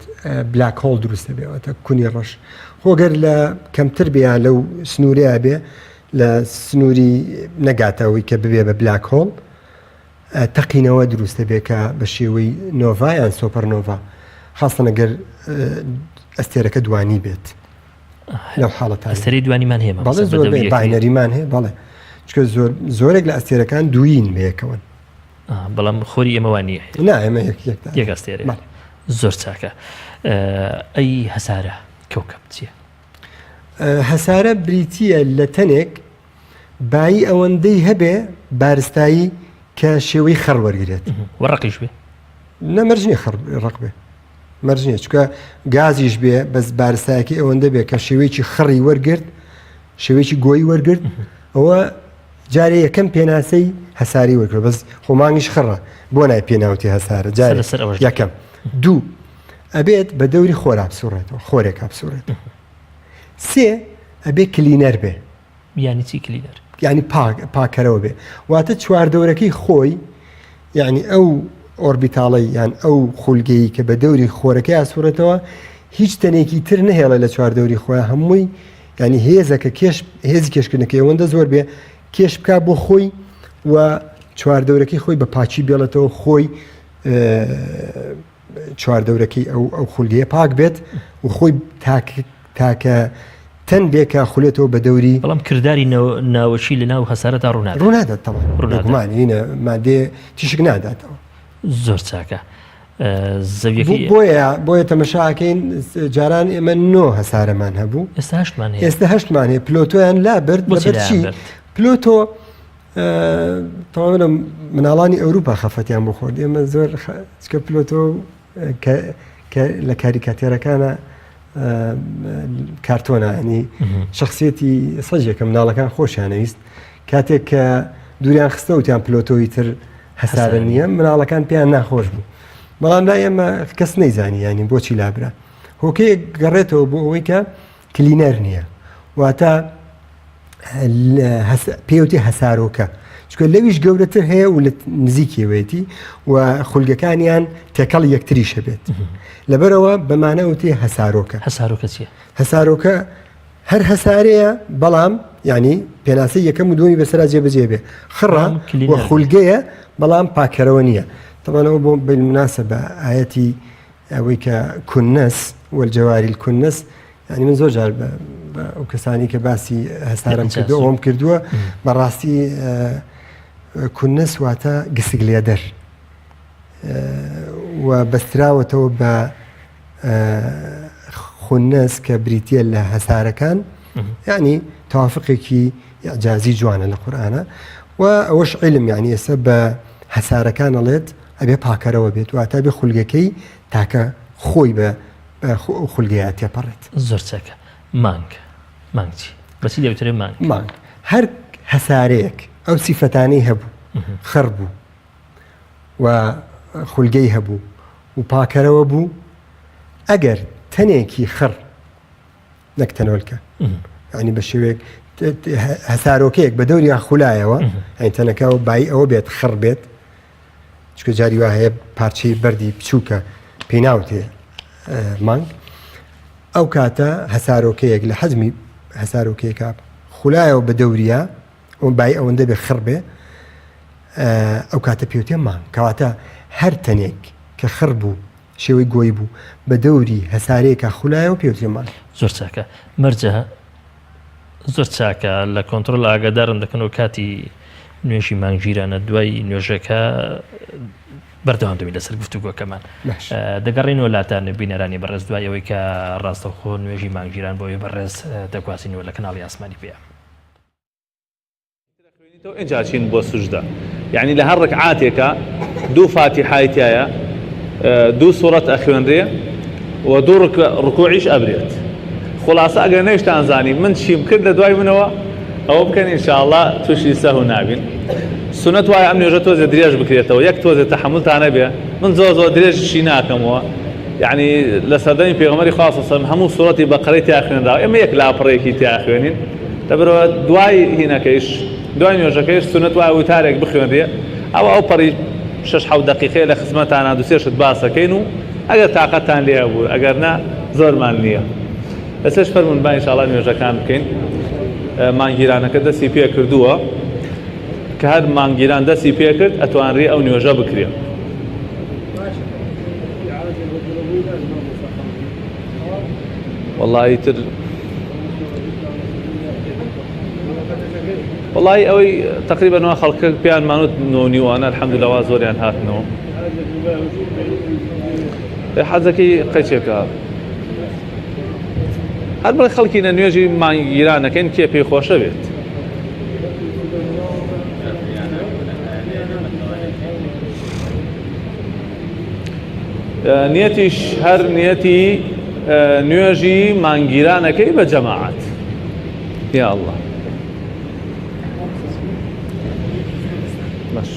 بلاک هۆڵ دروستە بێتە کونی ڕەش خۆگەر لە کەمتر بێ لەو سنوورەیە بێ لە سنووری نەگاتەوەی کە ببێ بە بلاک هۆڵ تەقینەوە دروستە بێ کە بە شێوەی نۆڤا یان سۆپەرنۆڤا خاستن ئەگەر ئەستێرەکە دوانی بێت لەو حاڵەتە ئەستێرەی دوانیمان هەیە بەڵێ زۆر باینەریمان هەیە بەڵێ چکە زۆرێک لە ئەستێرەکان دوین بەیەکەوەن بەڵام خۆری ئێمەوانی نا ئێمە یەک ئەستێرە زۆر چاکە ئەی هەسارە کەوکەب چییە؟ هەسارە بریتیە لە تەنێک بایی ئەوەندەی هەبێ بارستایی کە شێوەی خەڕ وەرگێت وەڕقیش بێ نەمەرجنی ڕق بێ مەرجنیە چکە گازیش بێ بەس بارستایەکی ئەوەندە بێ کە شێوەیەکی خەڕی وەرگرت شێوەیەکی گۆی وەرگرت ئەوە جارێ یەکەم پێناسەی هەساری وەرگرت بەس خۆمانگیش خڕە بۆ نای پێناوتی هەسارە جارێ یەکەم دوو ئەبێت بە دەوری خۆرا بسوڕێتەوە خۆرێک بسوڕێتەوە سێ ئەبێ کلینەر بێ یانی چی کلینەر یعنی پاکەرەوە بێ واتە چواردەورەکەی خۆی یعنی ئەو ئۆربیتاڵی یان ئەو خولگەیی کە بە دەوری خۆرەکەی ئاسوورێتەوە هیچ تەنێکی تر نهێڵە لە چواردەوری خۆیان هەمووی ینی هێزەکە هێزی کێشکردنەکەی ئەوەندە زۆر بێ کێش بک بۆ خۆی و چواردەورەکەی خۆی بە پاچی بێڵێتەوە خۆی چواردەورەکەی ئەو خولگەیە پاک بێت و خۆی تاکە تەن بێکە خولێتەوە بە دەوری بەڵام کردداری ناوەشی لە ناو هەسارەتا ڕوونادات ڕوونمانینە مادێ تیشک ناداتەوە زۆر چاکە زەویەکەی بۆیە تەمەشاکەین جاران ئێمە نۆ هەسارەمان هەبوو ئێستا هەشتمان هەیە پلۆتۆیان لا برد بەچی پلۆتۆ تەواو مناڵانی ئەوروپا خەفەتیان بۆ خۆرد ئێمە زۆر چکە پلۆتۆ لە کاریکاتێرەکانە کارتۆنە ینی شخصیەتی سەجێکە مناڵەکان خۆشیانەویست کاتێک کە دووریان خستە وتیان پلۆتۆی تر هەسارە نییە مناڵەکان پێیان ناخۆش بوو بەڵام لا ئێمە کەس نەیزانی ینی بۆچی لابرا هۆکەیەک گەڕێتەوە بۆ ئەوەی کە کلینەر نییە واتە پێوتی هەسارۆکە چکە لەویش گەورەتر هەیە و لە نزیکیەوەیەتی و خولگەکانیان تێکەڵ یەکتریشە بێت لەبەرەوە بەمانەوتی هەسارۆکە چیە؟ هەسارۆکە هەر هەسارەیە بەڵام ینی پێناسی یەکەم و دومی بەسەرا جێبەجێ بێ خڕە و خولگەیە بەڵام پاکەرەوە نییە طبعاًەوە بۆ بالمناسبە ئاەتی ئەوەی کە کونەس والجەواری الکونەس ینی من زۆر جار ئەو کەسانی کە باسی هەسارم کردو ئەوم کردووە بەڕاستی کونەس واتە گسک لێدەر و بەستراوەتەوە بە خونەس کە بریتە لە هەسارەکان ینی تەوافقێکی ئەجازی جوانە لە قورئانە و ئەوەش عیلم یعنی ئێستا بە هەسارەکان ئەڵێت ئەبێ پاکەرەوە بێت واتە بێ خولگەکەی تاکە خۆی بە خولگەیە تێپەڕێت زۆر چاکە مانگچی بەچی دەوترێ مانگ هەر هەسارەیەک ئەو سیفەتانەی هەبوو خڕ بوو و خولگەی هەبوو و پاکەرەوە بوو ئەگەر تەنێکی خڕ نەک تەنۆلکە ینی بە شێوەیەک هەسارۆکەیەک بە دەوری خولایەوە ئەین تەنەکە و بای ئەوە بێت خڕ بێت چکە جاری وا هەیە پارچەی بەردی بچووکە پێی ناوتێ مانگ ئەو کاتە هەسارۆکەیەک لە حەزمی هەسارۆکەیەکە خولایەوە بە دەوریە و بای ئەوەندە بێ خڕ بێ ئەو کاتە پێوتێ مانگ کەواتە هەر تەنێک کە خڕ بوو شێوەی گۆی بوو بە دەوری هەسارەیەکە خولایەوە پێوتێ مانگ زۆر چاکە مەرجە زۆر چاکە لە کۆنتڕۆل ئاگادارم دەکەنەوە کاتی نوێژی مانگگیرانە دوای نوێژەکە بەردەوام دەبین لەسەر گفتوگۆکەمان دەگەڕینەوە لاتان بینەرانی بەڕێز دوای ئەوەی کە ڕاستەوخۆ نوێژی مانگیران بۆی بەڕێز دەگوازینەوە لە کەناڵی ئاسمانی پێ اینجا چین بۆ سوژدە یعنی لە هەر ڕکعاتێکە دوو فاتیحای تایە دوو سوورەت ئەخوێنرێ و دوو ڕکوعیش ئەبرێت خلاصە ئەگەر نەیشتان زانی من چیم کرد لە دوای منەوە ئەوە بکەن ئینشاءالله تووشی سەهو نابین سنەت وایە ئەم نوێژە تۆزێ درێژ بکرێتەوە یەک تۆزێ تەحمڵتان نەبێ من زۆر درێژشی ناکەمەوە یعنی لە سەردەمی پێغەمبەری خوا صلی الله علیه و سلم هەموو سوورەتی بەقەرەی تیا خوێنراوە ئێمە یەک لاپەڕەیەکی تیا خوێنین لەبەرەوە دوای هینەکەیش دوای نوێژەکەیش سنەت وایە وتارێک بخوێنرێ ئەو پەڕی 6-7 دقیقەیە لە خزمەتانە دووسێشت باسەکەین و ئەگەر تااقەتان لێ بوو ئەگەر نا زۆرمان نییە لەسەرش فەرمون با ئینشاءالله نوێژەکان بکەین مانگیرانەکە دەستی پێ کردووە کە هەر مانگیران دەستی پێ کرد ئەتوانڕێ ئەو نوێژە بکرێ والله تر والله ئەوەی تقریبا خەڵکە پێیان مانوت نۆنیوانە الحەمدولله وا زۆریان هاتنەوە حەزەکەی قەچێکە هەر بڵێ خەڵکی لە نوێژی مانگیرانەکەین کێ پێی خۆشە بێت نیەتیش هەر نیەتی نوێژی مانگیرانەکەی بە جەماعەت یا الله باش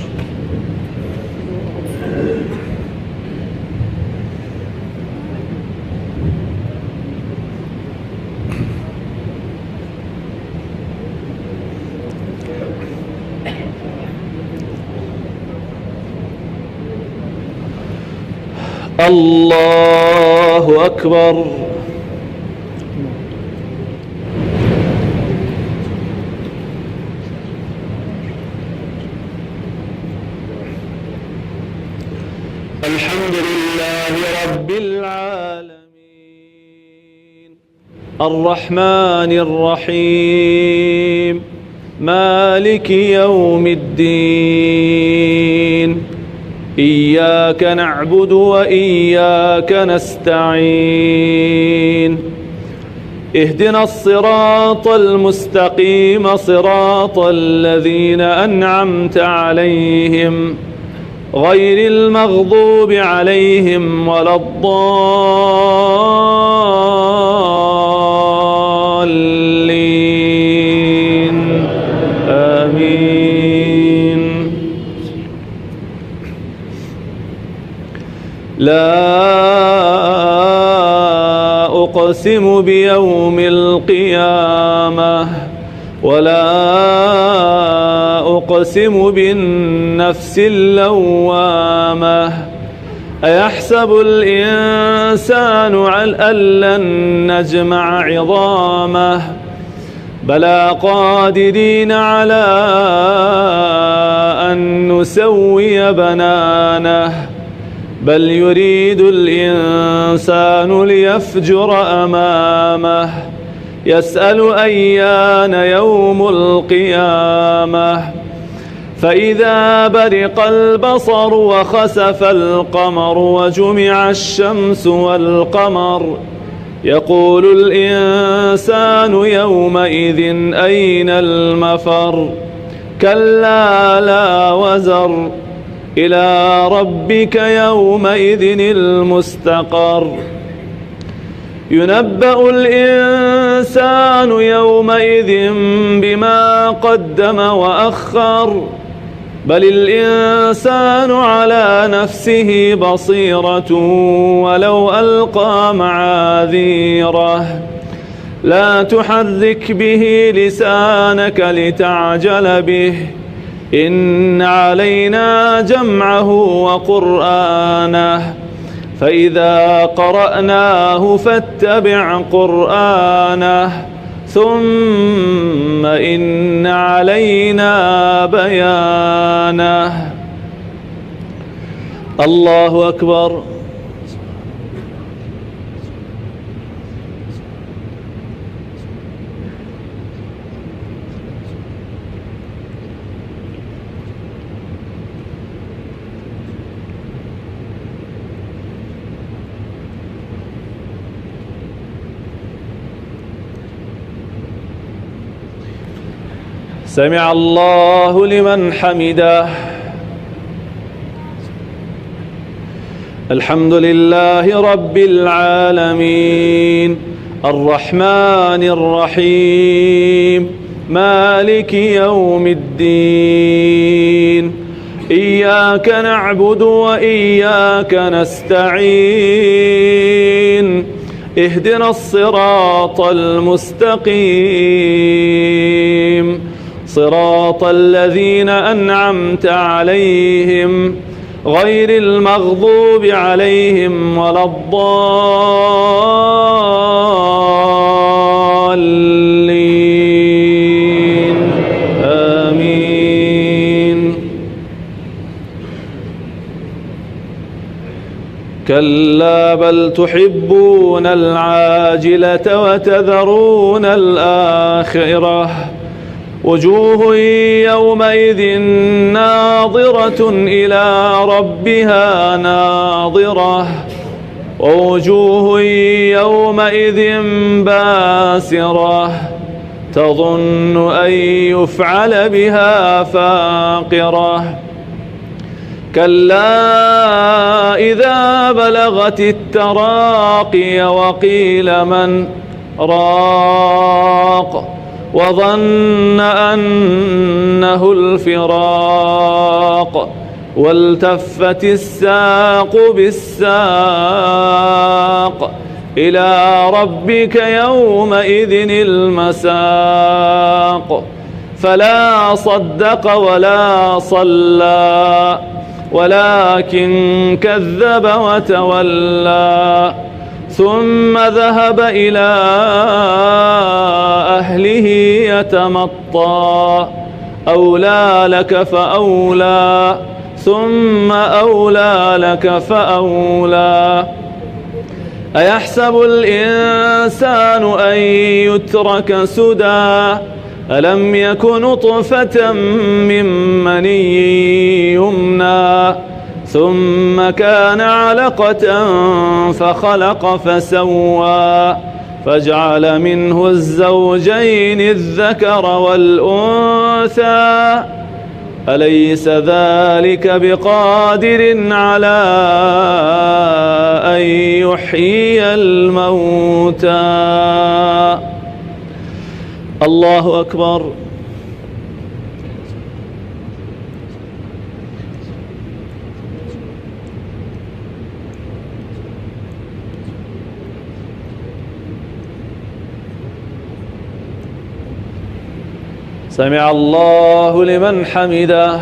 الله أكبر الحمد لله رب العالمين الرحمن الرحيم مالك يوم الدين إياك نعبد وإياك نستعين اهدنا الصراط المستقيم صراط الذين أنعمت عليهم غير المغضوب عليهم ولا الضالين آمين لا أقسم بيوم القيامة ولا أقسم بالنفس اللوامة أيحسب الإنسان أن لن نجمع عظامه بلى قادرين على أن نسوي بنانه بل يريد الإنسان ليفجر أمامه يسأل أيان يوم القيامة فإذا برق البصر وخسف القمر وجمع الشمس والقمر يقول الإنسان يومئذ أين المفر كلا لا وزر إلى ربك يومئذ المستقر ينبأ الإنسان يومئذ بما قدم وأخر بل الإنسان على نفسه بصيرة ولو ألقى معاذيره لا تحرك به لسانك لتعجل به إن علينا جمعه وقرآنه فإذا قرأناه فاتبع قرآنه ثم إن علينا بيانه الله أكبر سمع الله لمن حمده. الحمد لله رب العالمين الرحمن الرحيم مالك يوم الدين إياك نعبد وإياك نستعين اهدنا الصراط المستقيم صراط الذين أنعمت عليهم غير المغضوب عليهم ولا الضالين آمين. كلا بل تحبون العاجلة وتذرون الآخرة وجوه يومئذ ناظرة إلى ربها ناظرة ووجوه يومئذ باسرة تظن أن يفعل بها فاقرة كلا إذا بلغت التراقي وقيل من راق وظن أنه الفراق والتفت الساق بالساق إلى ربك يومئذ المساق فلا صدق ولا صلى ولكن كذب وتولى ثم ذهب إلى أهله يتمطى أولى لك فأولى ثم أولى لك فأولى أيحسب الإنسان أن يترك سدى ألم يك نطفة من مني يمنى ثم كان علقة فخلق فسوى فجعل منه الزوجين الذكر والأنثى أليس ذلك بقادر على أن يحيي الموتى. الله أكبر. سمع الله لمن حمده.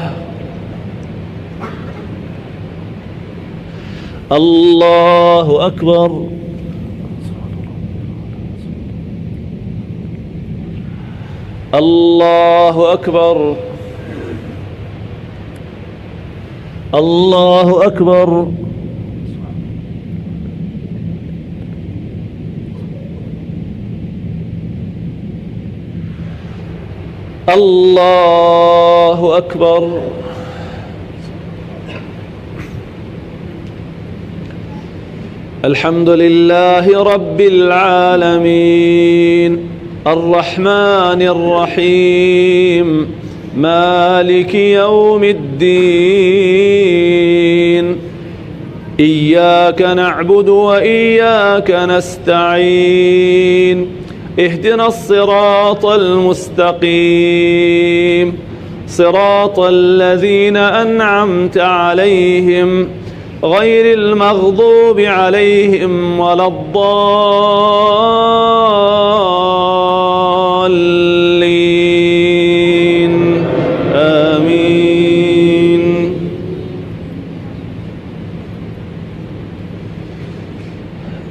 الله أكبر. الله أكبر. الله أكبر. الله أكبر. الحمد لله رب العالمين الرحمن الرحيم مالك يوم الدين إياك نعبد وإياك نستعين اهدنا الصراط المستقيم صراط الذين أنعمت عليهم غير المغضوب عليهم ولا الضالين آمين.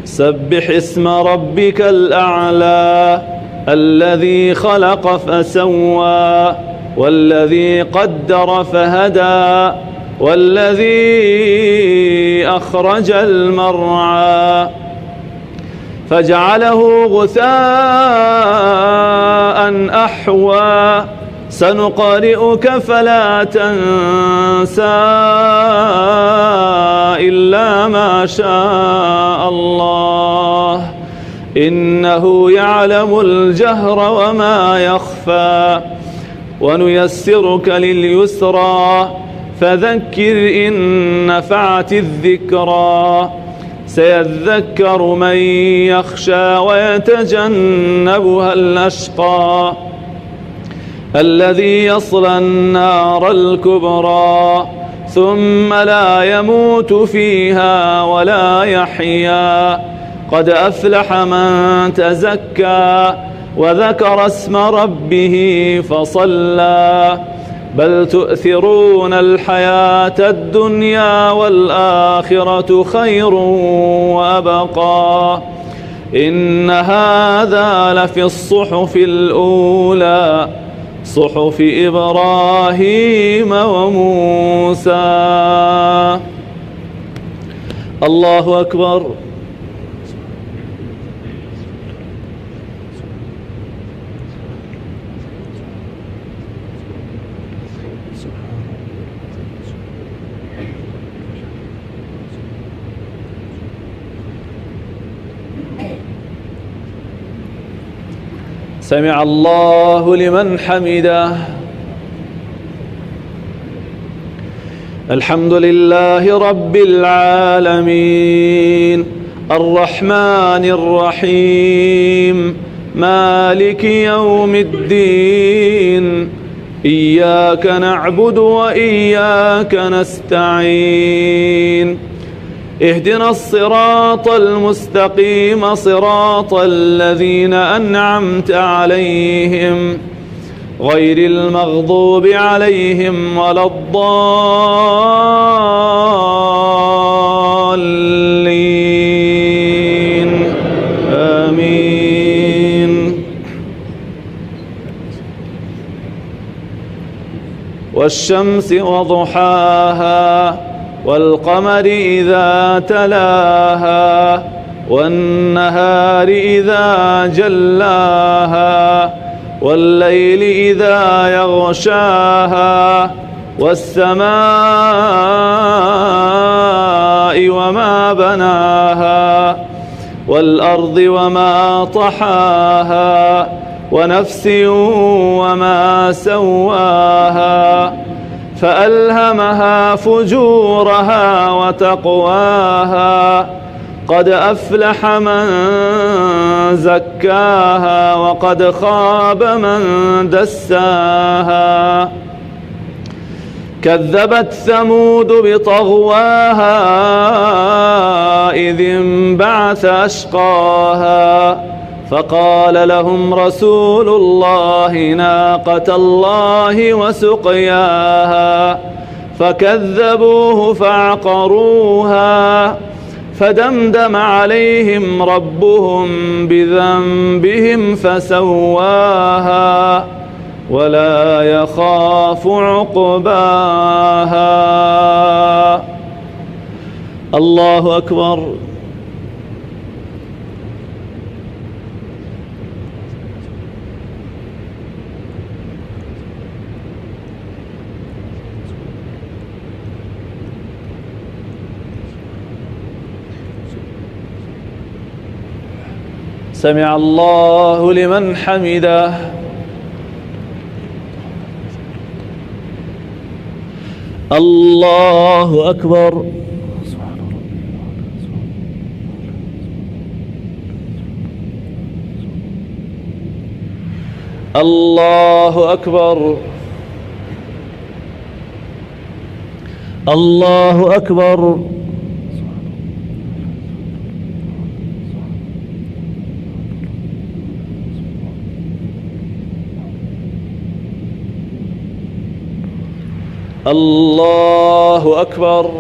سبح اسم ربك الأعلى الذي خلق فسوى والذي قدر فهدى والذي أخرج المرعى فجعله غثاء أحوى سنقرئك فلا تنسى إلا ما شاء الله إنه يعلم الجهر وما يخفى ونيسرك لليسرى فذكر إن نفعت الذكرى سيذكر من يخشى ويتجنبها الأشقى الذي يصلى النار الكبرى ثم لا يموت فيها ولا يحيا قد أفلح من تزكى وذكر اسم ربه فصلى بل تؤثرون الحياة الدنيا والآخرة خير وأبقى إن هذا لفي الصحف الأولى صحف إبراهيم وموسى. الله أكبر. سمع الله لمن حمده. الحمد لله رب العالمين الرحمن الرحيم مالك يوم الدين إياك نعبد وإياك نستعين اهدنا الصراط المستقيم صراط الذين أنعمت عليهم غير المغضوب عليهم ولا الضالين آمين. والشمس وضحاها والقمر إذا تلاها والنهار إذا جلاها والليل إذا يغشاها والسماء وما بناها والأرض وما طحاها ونفس وما سواها فألهمها فجورها وتقواها قد أفلح من زكاها وقد خاب من دساها كذبت ثمود بطغواها إذ انبعث أشقاها فقال لهم رسول الله ناقة الله وسقياها فكذبوه فعقروها فدمدم عليهم ربهم بذنبهم فسواها ولا يخاف عقباها. الله أكبر. سمع الله لمن حمده. الله أكبر. الله أكبر. الله أكبر. الله أكبر.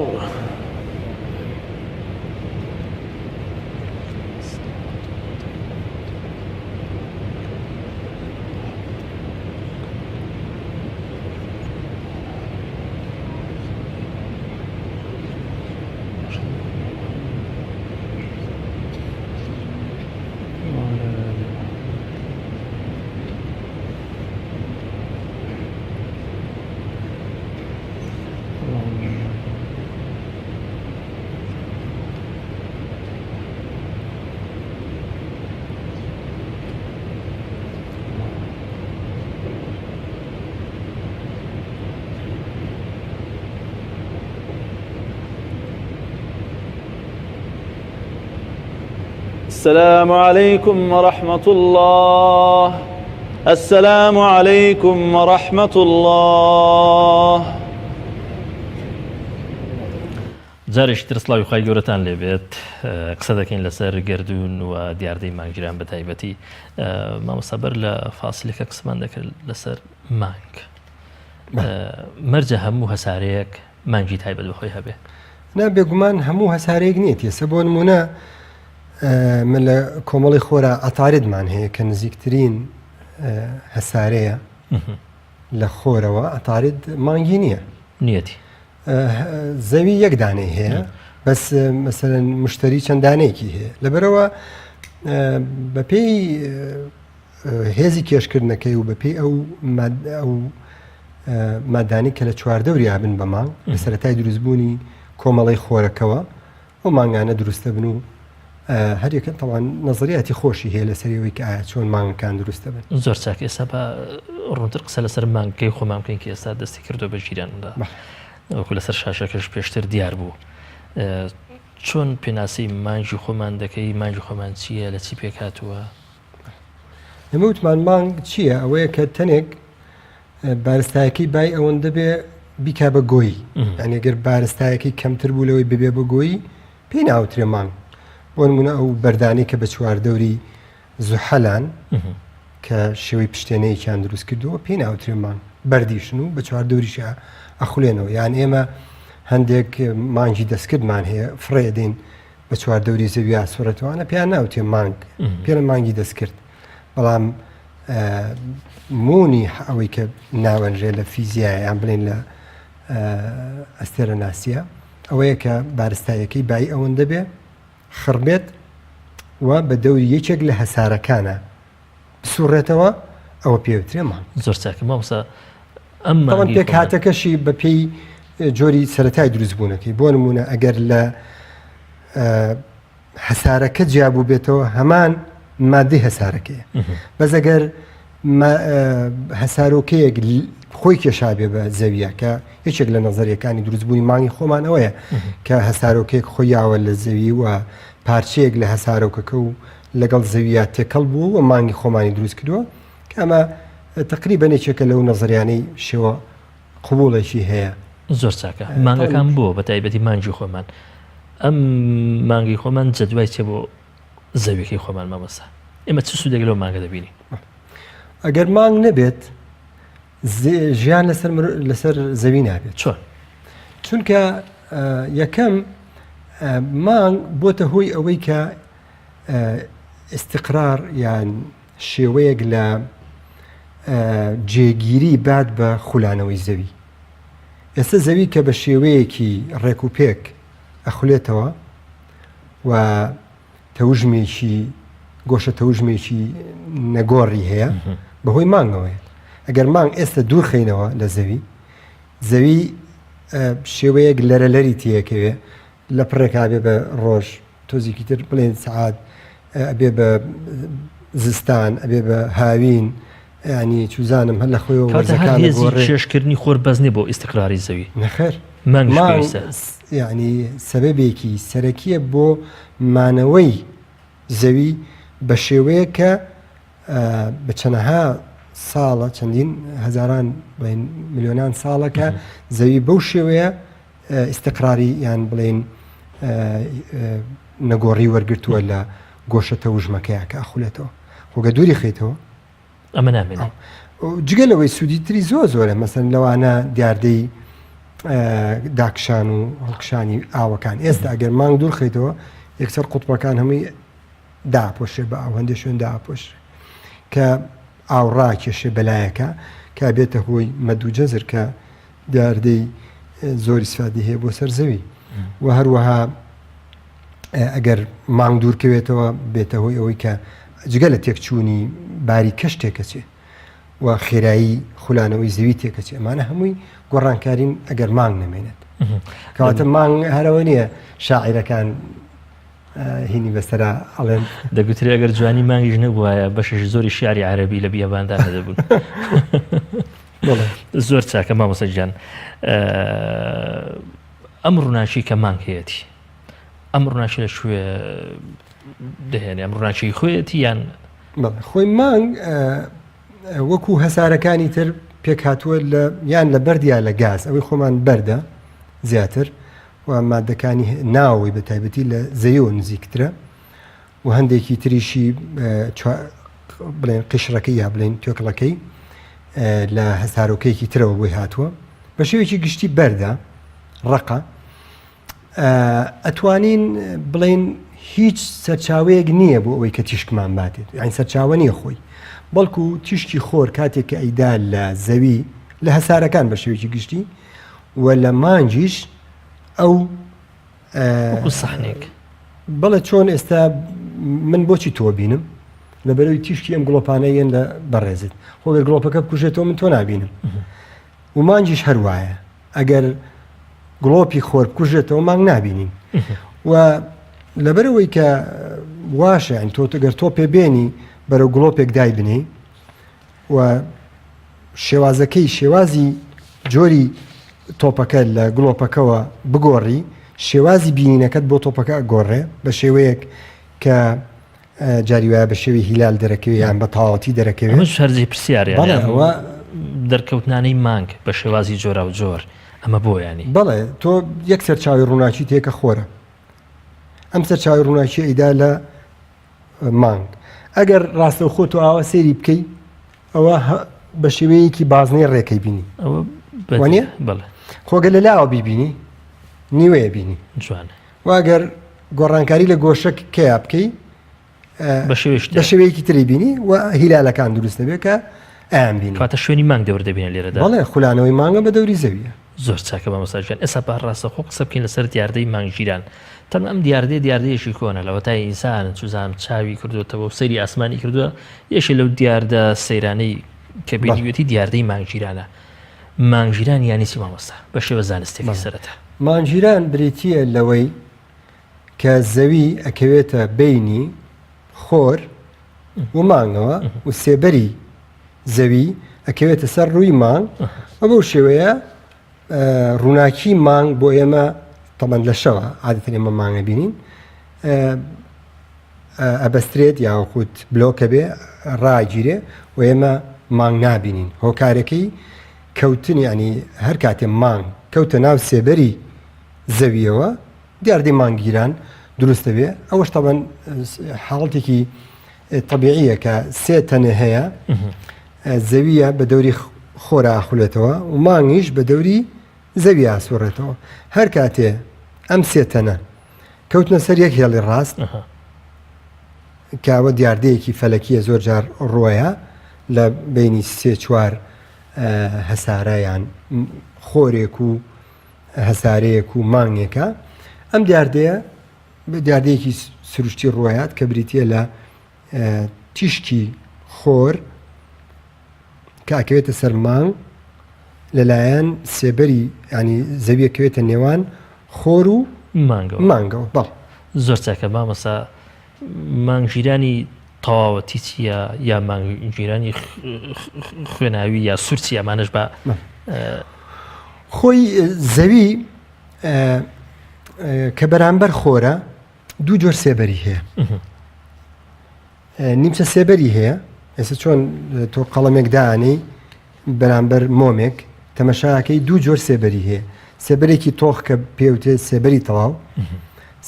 السلام عليكم ورحمة الله. السلام عليكم ورحمة الله. جارێکی تر سڵاوی خی گەورەتان لێبێت قسە دەکەین لەسەر گردون و دیاردەی مانگیران بە تایبەتی مامۆستابەر لە فاسلەکە قسەمان دەکرد لەسەر مانگ مەرجە هەموو هەسارەیەک مانگی تایبەت بەخۆی هەبێ نا بێگومان هەموو هەسارەیەک نییە ێستا بۆ نمونە من لە کۆمەڵی خۆرە ئەتاردمان هەیە کە نزیکترین هەسارەیە لە خۆرەوە ئەتارد مانگی نییە نیەتی زەوی یەک دانەی هەیە بەس مەسەرەن مشتری چەند دانەیەکی هەیە لەبەرەوە بەپێی هێزی کێشکردنەکەی و بەپێی ئەو مادانی کە لە چواردەوری هابن بە مانگ لە سەرەتای دروستبوونی کۆمەڵی خۆرەکەوە ئەو مانگانە دروستە بن و هەریەکە تەوان نەزریاتی خۆشی هەیە لە سەریەوەی کە ئایا چۆن مانگەکان دروستە بن زۆر چاک ئێستا بە ڕوونتر قسە لەسەر مانگەکەی خۆمان بکەین کە ئێستا دەستی کردو بە ژیراندا وەکو لەسەر شاشەکەش پێشتر دیار بوو چۆن پێناسی مانگی خۆمان دەکەی مانگی خۆمان چییە لە چی پێکاتوە ئێمە وتمان مانگ چییە ئەوەیە کە تەنێک بارستایەکەی بای ئەوەندە بێ بیکا بە گۆی یعنی ئەگەر بارستایەکەی کەمتر بوو لەوەی ببێ بە گۆی پێی ناوترێ مانگ بۆ نمونە ئەو بەردانی کە بە چواردەوری زوحەلان کە شێوەی پشتێنەیەکیان دروست کردووە پێی ناوترێ مانگ بەردیشن و بە چواردەوریشە ئەخولێنەوە یان ئێمە هەندێک مانگی دەستکردمان هەیە فڕێ دێن بە چواردەوری زەوی ئاسوورەتەوانە پێیان ناوتێ مانگ پێ مانگی دەستکرد بەڵام مونی ئەوەی کە ناوەنجێ لە فیزیایە یان بڵێن لە ئەستێرە ناسیە ئەوەیە کە بارستایەکەی بای ئەوەندە بێ خڕبێت و بە دەوری یەکێک لە هەسارەکانە بسوڕێتەوە ئەوە پێوترێ مانگ زۆر چاکە مامۆستا ئەمە پێک هاتەکەشی بە پێی جۆری سەرەتای دروستبوونەکەی بۆ نمونە ئەگەر لە هەسارەکە جیابوو بێتەوە هەمان مادەی هەسارەکەیە بەس ئەگەر هەسارۆکەیەک خۆی کێشابێ بە زەویە کە یەکێک لە نەزەریەکانی دروستبوونی مانگی خۆمان ئەوەیە کە هەسارۆکەیەک خۆی یاوە لە زەوی و پارچەیەک لە هەسارۆکەکە و لەگەڵ زەویە تێکەڵ بوو و مانگی خۆمانی دروست کردووە کە ئەمە تقریبا یەکێکە لەو نەزریانەی شێوە قبوڵێکی هەیە زۆر چاکە مانگەکان بۆ بە تایبەتی مانگی خۆمان ئەم مانگی خۆمان جەدوای چێ بۆ زەویەکەی خۆمان مامۆستا ئێمە چ سوودێک لەو مانگە دەبینی ئەگەر مانگ نەبێت ژیان لەسەر زەوی نابێت چۆن چونکە یەکەم مانگ بۆتە هۆی ئەوەی کە استقرار یان شێوەیەک لە جێگیری بات بە خولانەوەی زەوی ئێستا زەوی کە بە شێوەیەکی ڕێک و پێک ئەخولێتەوە و تەوژمێکی گۆشە تەوژمێکی نەگۆڕی هەیە بەهۆی مانگەوەیە ئەگەر مانگ ئێستا دوور خینەوە لە زەوی شێوەیەک لەرەلەری تیەکەوێ لە پڕێکا بێ بە ڕۆژ تۆزێکی تر بڵێن سعات ئەبێ بە زستان ئەبێ بە هاوین ینی چوزانم هەر لە خۆی شێشکردنی خۆر بەزنێ بۆ ئیستقراری زەوی نەخێر ینی سەبەبێکی سەرەکیە بۆ مانەوەی زەوی بە شێوەیە کە بە چەنەها ساڵە چەندین هەزاران میلیۆنان ساڵەکە زەوی بەو شێوەیە ئیستقراری یان بڵێن نەگۆڕی وەرگرتووە لە گۆشە تەوژمەکەیە کە ئەخولێتەوە خۆگە دووری خێتەوە ئەمە نامێنێ جگەلەوەی سوودی تری زۆرە مەسەن لەوانە دیاردەی داکشان و هەڵکشانی ئاوەکان ئێستا ئەگەر مانگ دوور خێتەوە یەکسەر قوتبەکان هەمووی داپۆشێ بە ئاو هەندێک شوێن داپۆش کە ئاوڕاکێشێ بەلایەکە کا بێتە هۆی مەدووجەزر کە دیاردەی زۆری سفادی هەیە بۆ سەر زەوی و هەروەها ئەگەر مانگ دوورکەوێتەوە بێتە هۆی ئەوەی کە جگە لە تێکچوونی باری کەش تێکەچێ و خێرایی خولانەوەی زەوی تێکەچێ ئەمانە هەمووی گۆڕانکارین ئەگەر مانگ نەمێنێت کەواتە مانگ هەرەوە نییە شاعیرەکان هینی بەسەرا ئەڵێن دەگوتری ئەگەر جوانی مانگیش نەبووایە بەشش زۆری شیعری عەرەبی لە بیاباندا نەدەبوون زۆر چاکە مامۆستا گیان ئەم ڕووناچی کە مانگ هەیەی ئەم ڕووناچی لە شوێ دەهێنێ ئەم ڕووناچی خۆیەتی یان خۆی مانگ وەکو هەسارەکانی تر پێک هاتووە یان لە بەردیا لە گاز ئەوەی خۆمان بەردە زیاتر و مادەکانی ناوەوەی بە تایبەتی لە زەویەوە نزیکترە و هەندێکی تریشی بڵێن قشرەکەی یا بڵێن تۆکڵەکەی لە هەسارۆکەیەکی ترەوە بۆی هاتووە بە شێوێکی گشتی بەردە ڕقە ئەتوانین بڵێن هیچ سەرچاوەیەک نییە بۆ ئەوەی کە تیشکمان باتێت یعنی سەرچاوە نییە خۆی بەڵکو تیشکی خۆر کاتێک کە ئەیدا لە زەوی لە هەسارەکان بە شێوێکی گشتی و لە مانجیش ئەو سەحنێک بەڵێ چۆن ئێستا من بۆچی تۆ بینم لەبەرەوەی تیشکی ئەم گڵۆپانەیەن لە بەڕێزت خۆگەر گڵۆپەکە بکوژێتەوە من تۆ نابینم و مانجیش هەروایە ئەگەر گڵۆپی خۆر بکوژێتەوە مانگ نابینین و لەبەرەوەی کە واشە ئەن تۆ گەر تۆ پێبێنی بەرەو گڵۆپێک دای بنێ و شێوازەکەی شێوازی جۆری تۆپەکە لە گڵۆپەکەەوە بگۆڕی شێوازی بینینەکەت بۆ تۆپەکە گۆڕێ بە شێوەیەک کە جاری وایە بە شێوی هیلال دەرەکەوێت یان بە تاواتی دەرەکەوێت شەرجی پرسیارەوە دەرکەوتنانەی مانگ بە شێوازی جۆرا و جۆر ئەمە بۆ ینی بەڵێ تۆ یەک سەرچاوی ڕووناچی تێکە خۆرە ئەم سەرچاوی ڕووناچی ئەیدا لە مانگ ئەگەر ڕاستە خۆ تۆ ئاوا سێری بکەی ئەوە بە شێوەیەکی بازنەی ڕێکەی بینی وانە بڵێ خۆگە لە لاوە بیبینی نیوەیە بینی جوانە واگەر گۆڕانکاری لە گۆشک کەیا بکەی بە شێوەیەکی تری بینی و هیلالەکان دروست دەبێت کە ئەیان بینی کاتە شوێنی مانگ دەور دەبینە لێرەدا بەڵێ خولانەوەی مانگە بە دەوری زەویە زۆر چاکە بە مەساژیان ئێستا ڕاستە خۆ قسە بکەین لەسەر دیاردەی مانگگیران تەنها ئەم دیاردەیەشی کۆنە لەوە تای ئینسان چوزان چاوی کردوێتەوە و سەیری ئاسمانی کردووە یەشی لەو دیاردە سەیرانەی کە بینیوێتی دیاردەی مانگگیرانە مانگگیران یانی چی مامۆستا بە شێوە زانستێکی سەرەتا مانگگیران بریتیە لەوەی کە زەوی ئەکەوێتە بینی خۆر و مانگەوە و سێبەری زەوی ئەکەوێتە سەر ڕووی مانگ و بەو شێوەیە ڕووناکی مانگ بۆ ئێمە تەمەند لە شەوە عادەتەن ئێمە مانگە بینین ئەبەسترێت یاخود بلۆکە بێ ڕاگیرێ و ئێمە مانگ نابینین هۆکارەکەی کەوتنی ینی هەر کاتێ مانگ کەوتە ناو سێبەری زەویەوە دیاردەی مانگگیران دروستە بێ ئەوەش تەبەن حاڵەتێکی طبیعیە کە سێ تەنە هەیە زەویە بە دەوری خۆرە ئاخولێتەوە و مانگیش بە دەوری زەوی ئاسوڕێتەوە هەر کاتێ ئەم سێ تەنە کەوتنە سەر یەک هێڵی ڕاست کاوە دیاردەیەکی فەلەکیە زۆر جار ڕۆیە لە بینی سێ چوار هەسارەیان خۆرێک و هەسارەیەک و مانگێکە ئەم دیاردەیە دیاردەیەکی سروشتی ڕۆیات کە بریتە لە تیشکی خۆر کاکەوێتە سەر مانگ لەلایەن سێبەری ینی زەویەکەوێتە نێوان خۆر و مانگەوە بەڵ زۆر چاکە مامەسا مانگگیرانی تەواوەتی چییە یا مانگگیرانی خوێناوی یا سوورچی ئەمانش بە خۆی زەوی کە بەرامبەر خۆرە دوو جۆر سێبەری هەیە نیمچە سێبەری هەیە ئێستا چۆن تۆ قەڵەمێک دانەی بەرامبەر مۆمێک تەمەشاکەی دوو جۆر سێبەری هەیە سێبەرێکی تۆخ کە پێوتێ سێبەری تەواو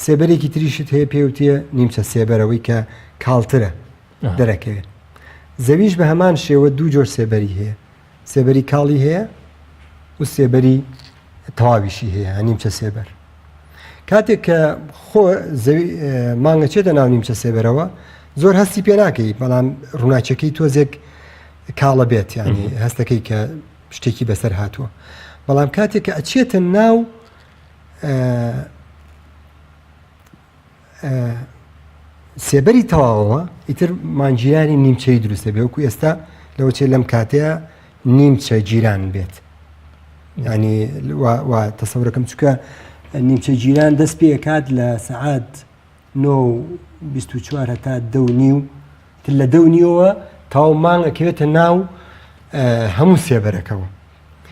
سێبەرێکی تریشت هەیە پێوتێ نیمچە سێبەرەوەی کە کاڵترە دەرەکەوێت زەویش بە هەمان شێوە دوو جۆر سێبەری هەیە سێبەری کاڵی هەیە و سێبەری تەواویشی هەیە نیمچە سێبەر کاتێک کە مانگە چێتە ناو نیمچە سێبەرەوە زۆر هەستی پێ ناکەی بەڵام ڕووناچەکەی تۆزێک کاڵە بێت ینی هەستەکەی کە شتێکی بەسەر هاتووە بەڵام کاتێک کە ئەچێتە ناو سێبەری تەواوەوە ئیتر مانگگیرانی نیمچەی دروستە بێ وەکو ئێستا لەوە چێ لەم کاتەیە نیمچە گیران بێت ینی تەسەورەکەم چکە نیمچە گیران دەست پێ کات لە سەعات 9:24 هەتا 10:30 لە 10:30ەوە تاو مانگ ئەکەوێتە ناو هەموو سێبەرەکەەوە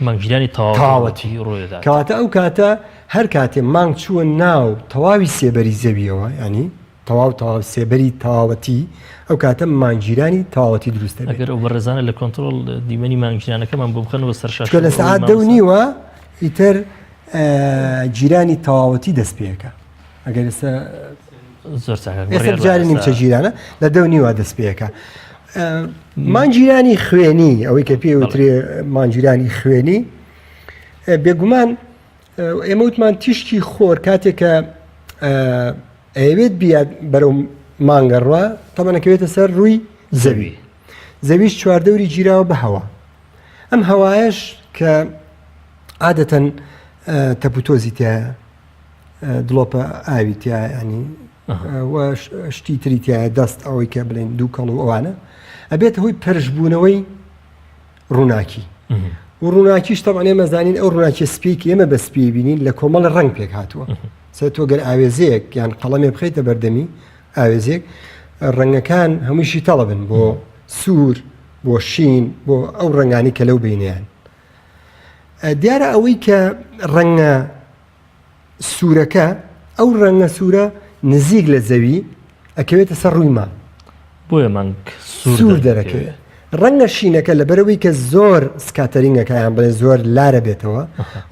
مانگگیرانی تەواوەتی ڕۆیدا کەواتە ئەو کاتە هەر کاتێ مانگ چووە ناو تەواوی سێبەری زەویەوە ینی تەواو سێبەری تەواوەتی ئەو کاتە مانگیرانی تەواوەتی دروستە بێت. ئەگەر ئەو بەڕێزانە لە کۆنتترۆل دیمەنی مانگیرانەکەمان بۆ بخەنەوە سەر شاش لە سەعات 2:30 ئیتر جیرانی تەواوەتی دەست پێەکە. ئەگەر زۆر ئێستا جاری نیمچە جیرانە لە 2:30 دەست پێەکە. مانگیرانی خوێنی ئەوەی کە پێوترێ مانگیرانی خوێنی بێگومان ئێمە وتمان تیشکی خۆر کاتێکە ئەوێت بیاد بەرەو مانگەڕوا تەمەنەکەوێتە سەر ڕووی زەویش چواردەوری گیراوە بە هەوا. ئەم هەوایش کە عادەتەن تەپوتۆزی تایە دڵۆپە ئاوی تایە ینی شتی تری تایە دەست ئەوەی کە بڵێن دوو کەڵ و ئەوانە ئەبێت هۆی پەرشبوونەوەی ڕووناکی و ڕووناکیش تەمان ئێمە زانین ئەو ڕووناکی سپێکی ئێمە بە سپی بینین لە کۆمەڵ ڕنگ پێک هاتووە سەر تۆ گەر ئاوێزەیەک یان قەڵەمێ بخەیتە بەردەمی ئاوێزێک ڕەنگەکان هەمووشی تەڵەبن بۆ سوور بۆ شین بۆ ئەو ڕنگانی کە لەو بینیان. دیارە ئەوەی کە ڕەنگە سوورەکە ئەو ڕەنگە سوورە نزیک لە زەوی ئەکەوێتە سەر ڕووی ما بۆیە مانگ سوور دەرەکەوێت. ڕەنگە شینەکە لە بەرەوەی کە زۆر سکاتەرینگەکەیان بڵێ زۆر لارە بێتەوە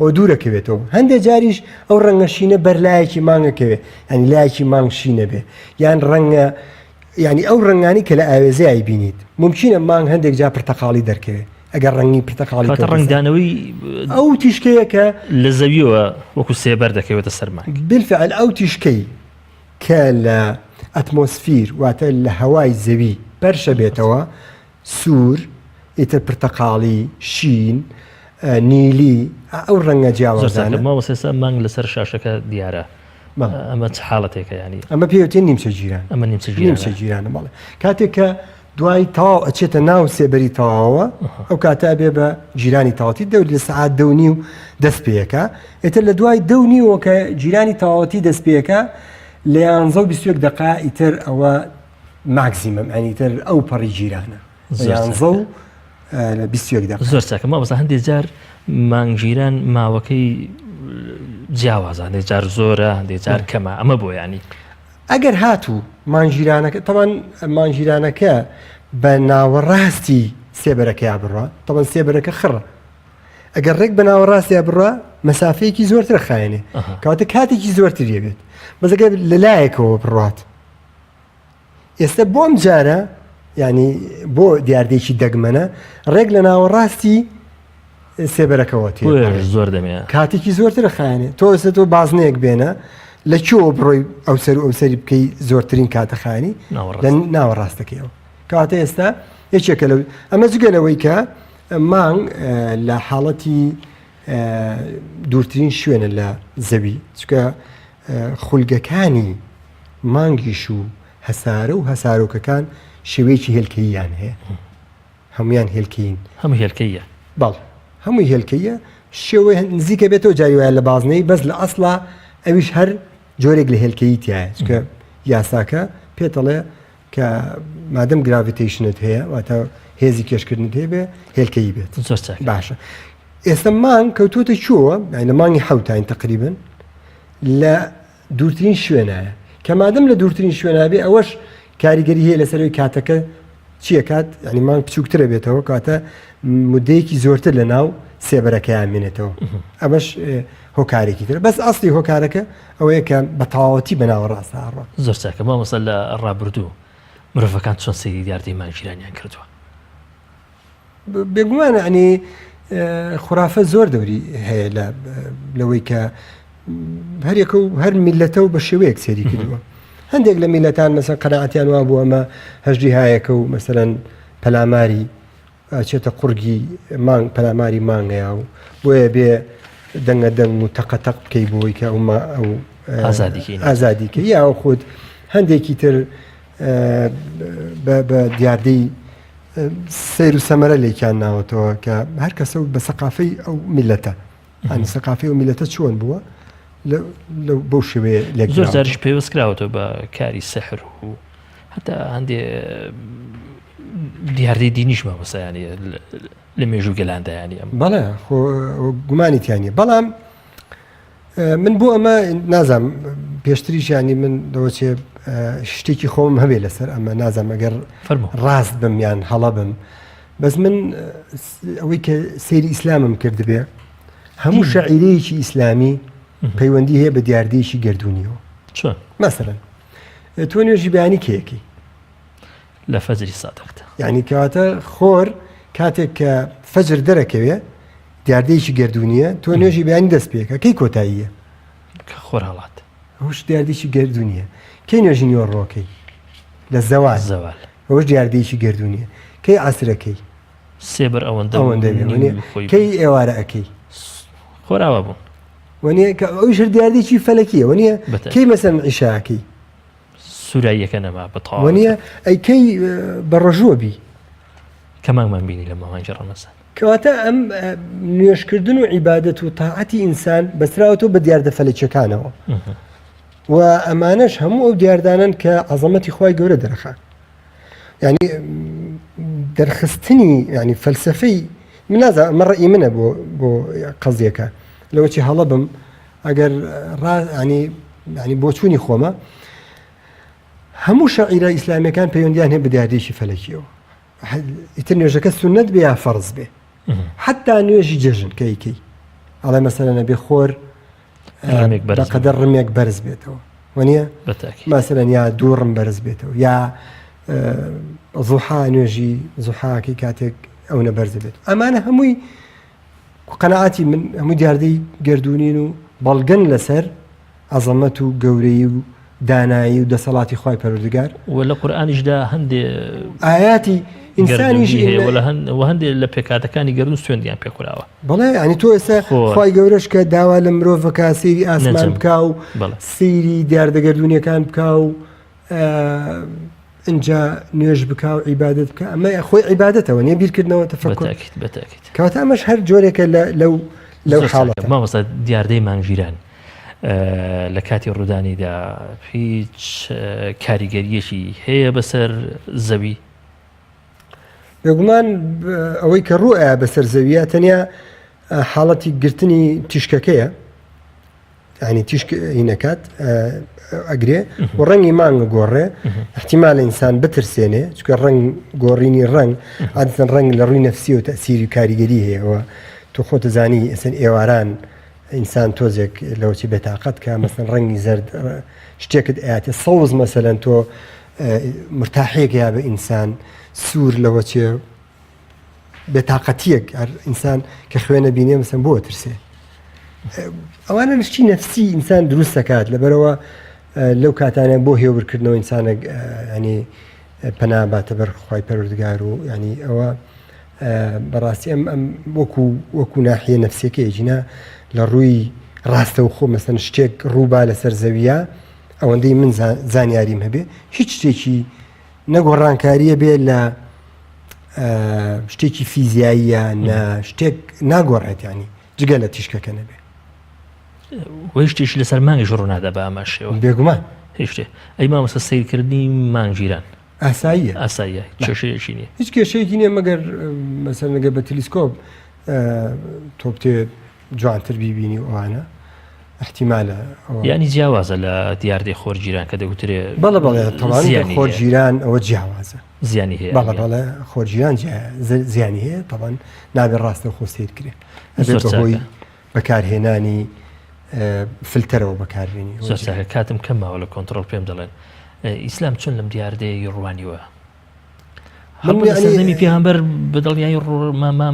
ئەو دوورەکەوێتەوە. هەندێک جاریش ئەو ڕەنگە شینە بەرلایەکی مانگەکەوێت ینی لایەکی مانگ شینە بێ یان ڕەنگە ینی ئەو ڕنگانی کە لە ئاوێزەی بینیت ممکنە مانگ هەندێک جا پرتەقاڵی دەرکەوێت ئەگەر ڕەنگی پرتەقاڵی ڕنگدانەوەی ئەو تیشکەیەکە لە زەویەوە وەکو سێبەر دەکەوێتە سەر مانگ. بالفعل ئەو تیشکەی کە لە ئەتمۆسفیر واتە لە هەوای زەوی بەرشە بێتەوە سوور ئیتر پرتەقاڵی شین نیلی ئەو ڕەنگە جیاوازانە ماوەسێسا مانگ لەسەر شاشەکە دیارە ئەمە چ حاڵەتێکە ینی ئەمە پێوتێ نیمچە جیران ئەمە نیمچە جیرانە ماڵێ کاتێک کە دوای تاو ئەچێتە ناو سێبەری تەواوە ئەو کاتە بێ بە جیرانی تاوەتی دەوت لە سەعات 2:30 دەست پێەکە ئێتر لە دوای 2:30 کە جیرانی تاوەتی دەست پێەکە لە 11 دقا ئیتر ئەوە ماکسیمم ئەنیتر ئەو پەڕی جیرانە 11 دقا. زۆر چاکە ماوەسا هەندێک جار مانگگیران ماوەکەی جیاوازە هەندێک جار زۆرە هەندێک جار کەمە ئەمە بۆ ینی ئەگەر هاتوو مانگگیرانەکە تەمان مانگگیرانەکە بە ناوەڕاستی سێبەرەکەیا بڕە تەمان سێبەرەکە خڕە ئەگەر ڕێک بە ناوەڕاستیا بڕە مەسافەیەکی زۆرتر خاێنێ کەواتە کاتێکی زۆرتر بێت بەزەکە لەلایەکەوە بڕات. ئێستا بۆم جارە ینی بۆ دیاردێکی دەگمەنە ڕێک لە ناوەڕاستی سێبەرەکەەوە زۆر دەمێ کاتێکی زۆرتر خاێنێ تۆ ئێستا تۆ بازنەیەک بێنە لە چۆ بڕۆی ئەو سەر ئەو سەری بکەی زۆرترین کاتەخانی لە ناوەڕاستەکەیەوە کەواتە ئێستا یەکێکە لەو ئەمە جگەلەوەی کە مانگ لە حاڵەتی دوورترین شوێنە لە زەوی چکە خولگەکانی مانگیش و هەسارە و هەسارۆکەکان شێوەیەکی هێلکەییان هەیە هەمویان هێلکەین هەموو هێلکەیە باڵ هەمووی هێلکەیە شێوەی نزیکە بێتەوە جاریوایە لە بازنەی بەس لە ئەسڵا ئەویش هەر جۆرێک لە هێلکەیی تایە چکە یاساکە پێتەڵێ کە مادەم گراڤیتیشنت هەیە واتە هێزی کێشکردنت هەیە بێ هێلکەیی بێت باشە. ئێستا مانگ کەوتوتە چووە لە مانگی حوتین تقریبن لە دوورترین شوێنایە کە مادەم لە دوورترین شوێنابێ ئەوەش کاریگەری هەیە لەسەروی کاتەکە چییە کات ینی مانگ بچووکترە بێتەوە کاتە مدەیەکی زۆرتر لە ناو سێبەرەکەیان مێنێتەوە ئەمەش هۆکارێکی تر بەس ئەسڵی هۆکارەکە ئەوەیە کە بە تەواوەتی بەناوە ڕاستە هەڕۆ. زۆر چاکە مامۆستا لە ڕابردوو مرۆڤەکان چۆن سەیری دیاردەی مانگگیرانیان کردووە؟ بێگومانە ئەنی خوراافە زۆر دەوری هەیە لەوەی کە هەرێکە و هەر میلەتە و بە شێوەیەک سێری کردووە. هەندێک لە میلەتان مەسەن قەناعەتیان وا بوو ئەمە هەژدی هایەکە و مەسەرەن پەلاماری چێتە قورگی مانگ پەلاماری مانگەیە و بۆیە بێ دەنگە دەنگ و تەقەتەق بکەی بۆی کە ئەو ئازادیکە یا خۆت هەندێکی تر بە دیاردەی سیر و سەمەرە لێکیان ناوەتەوە کە هەر کەسە بە سەقافەی ئەو میلەتە ئەنی سەقافەی و میلەتە چۆن بووە بەو شێوەیە لێک زۆر جاریش پێوەستکراوەتەوە بە کاری سەحر و هەتا هەندێ دیاردەی دینیش مەوەسایانی لە مێژوو گەلاندایانی ئەم بەڵێ گومانیتیانە بەڵام من بۆ ئەمە نازام پێشتریشانی من دەوەچێ شتێکی خۆم هەبێ لەسەر ئەمە نازام ئەگەر ڕاست بم یان هەڵە بم بەس من ئەوەی کە سەیری ئیسلامم کردبێ هەموو شەعیرەیەکی ئیسلامی پەیوەندی هەیە بە دیاردەیەکی گردوونیەوە چۆن مەسەرەن تۆ نوێژی بەیانی کێیەکەی لە فەجری سادەقتە یعنی کەواتە خۆر کاتێک کە فەجر دەرەکەوێ دیاردەیەکی گردوونیە تۆ نوێژی بەیانی دەست پێکە کەی کۆتاییە کە خۆر هەڵات ئەوش دیاردێکی گردوونیە کەی نوێژی نیوەڕۆکەی لە زەوال ئەوش دیاردەیەکی گردوونیە کەی عەسرەکەی سێبەر ئەوەندە کەی ئێوارە ئەەکەی خۆراوە بوون وەنیە کە ئەوش دیاردێکی فەلەکیە وەنیە کەی مەسەن عیشاکەی سووراییەکە نەما بەتەواو وەنیە ئەی کەی بە ڕۆژوە بی کەمانمان بینی لە ماوەی ڕەمەزان کەواتە ئەم نوێشکردن و عیبادەت و تاعەتی ئینسان بەسراوەتەوە بە دیاردە فەلەکیەکانەوە و ئەمانەش هەموو ئەو دیاردانن کە عەزەمەتی خوای گەورە دەرەخات ینی دەرخستنی ینی فەلسەفەی من نازانم ئەمە ڕەئی منە بۆ قەزیەکە لەوەی هەڵە بم ئەگەر ینی بۆ چوونی خۆمە هەموو شەعیرە ئیسلامیەکان پەیوەندیان هەیە بە دیاردەیەکی فەلەکیەوە ئیتر نوێژەکە سونەت بێ یا فەرز بێ حتا نوێژی جەژن کەیکەی ئەڵێ مەسەلەن ئەبێ خۆر بەقەدەر ڕمێک بەرز بێتەوە وەنیە مەسەلەن یا دوو ڕم بەرز بێتەوە یا زوحا نوێژی زوحاکەی کاتێک ئەوە بەرز بێت ئەمانە هەمووی قەناعەتی من هەموو دیاردەی گردوونین و بەڵگەن لەسەر عەزەمەت و گەورەی و دانایی و دەسەڵاتی خوای پەروەردگار و لە قورئانیشدا هەندێ ئاياتی ئینسانیش هەندێ لە پێکاتەکانی گەردون سوێندیان پێکوراوە بەڵێ ینی تۆ ئێستا خوای گەورەش کە داوا لە مرۆڤەکە سەیری ئاسمان بکا و سەیری دیاردەگەردونیەکان بکا و اینجا نوێژ بکا و عیبادەت بکە ئەمە خۆی عیبادەتەوە نیە بیرکردنەوە تەفەکر کەواتە ئەمەش هەر جۆرێکە لەو حاڵەتە مامۆستا دیاردەی مانگژیران لە کاتی ڕوودانیدا هیچ کاریگەریەکی هەیە بەسەر زەوی بێگومان ئەوەی کە ڕوئە بەسەر زەویە تەنیا حاڵەتی گرتنی تیشکەکەیە ینی تیشکینەکات ئەگرێ و ڕەنگی مانگە گۆڕێ احتیمال ئینسان بترسێنێ چکە ڕنگ گۆڕینی ڕنگ عادەتەن ڕنگ لە ڕووی نەفسی و تەسیری کاریگەری هەیەەوە تۆ خۆتە زانی ئەسەن ئێواران ئینسان تۆزێک لەوچی بێتاقەت کە مەسەن ڕەنگی زەرد شتێکت ئاەتە سەوز مەسەلەن تۆ مرتاحەیەک یا بە ئینسان سوور لەوەچێ بێتاقەتیەک ئینسان کە خوێنە بینێ مەسەن بۆ ترسێ ئەوانە نشتی نەفسی ئینسان دروست دەکات لەبەرەوە لەو کاتانە بۆ هێورکردنەوە ئینسانە ینی پەنا باتە بەر خوای پەروەردگار و ینی ئەوە بەڕاستی ئەم وەکو ناحیە نەفسیەکەی جینا لە ڕووی ڕاستە و خۆ مەسەن شتێک ڕووبا لەسەر زەویە ئەوەندەی من زانیاریم هەبێ هیچ شتێکی نەگۆڕانکاریە بێ لە شتێکی فیزیاییە شتێک ناگۆڕێت ینی جگە لە تیشکەکە نەبێ وەی شتێکی لەسەر مانگی ژڕۆنادا بە ئەمە شێوە بێگومان هیچ شتێ ئەی مامۆستا سیرکردنی مانگژیران ئاساییە کێشەیەکی نییە هیچ کێشەیەکی نییە مەگەر مەسەر نەگە بە تەلیسکۆپ تۆ بتێ جوانتر بیبینی ئەوانە احتیمالە یعنی جیاوازە لە دیاردەی خۆرگیران کە دەگوترێ بەڵێ تەواوی خۆرگیران ئەوە جیاوازە زیانی هەیە بەڵێ خۆرگیران زیانی هەیە تەوان نابێت ڕاستە خۆ سیرکرێت ئەبێت بەهۆی بەکارهێنانی فلتەرەوە بەکاربێنی زۆر چاکە کاتم کەم ماوە لە کۆنتڕۆڵ پێم دەڵێن ئیسلام چۆن لەم دیاردەی ڕوانیوە هەڵمی پێغەمبەر بەدڵنیایی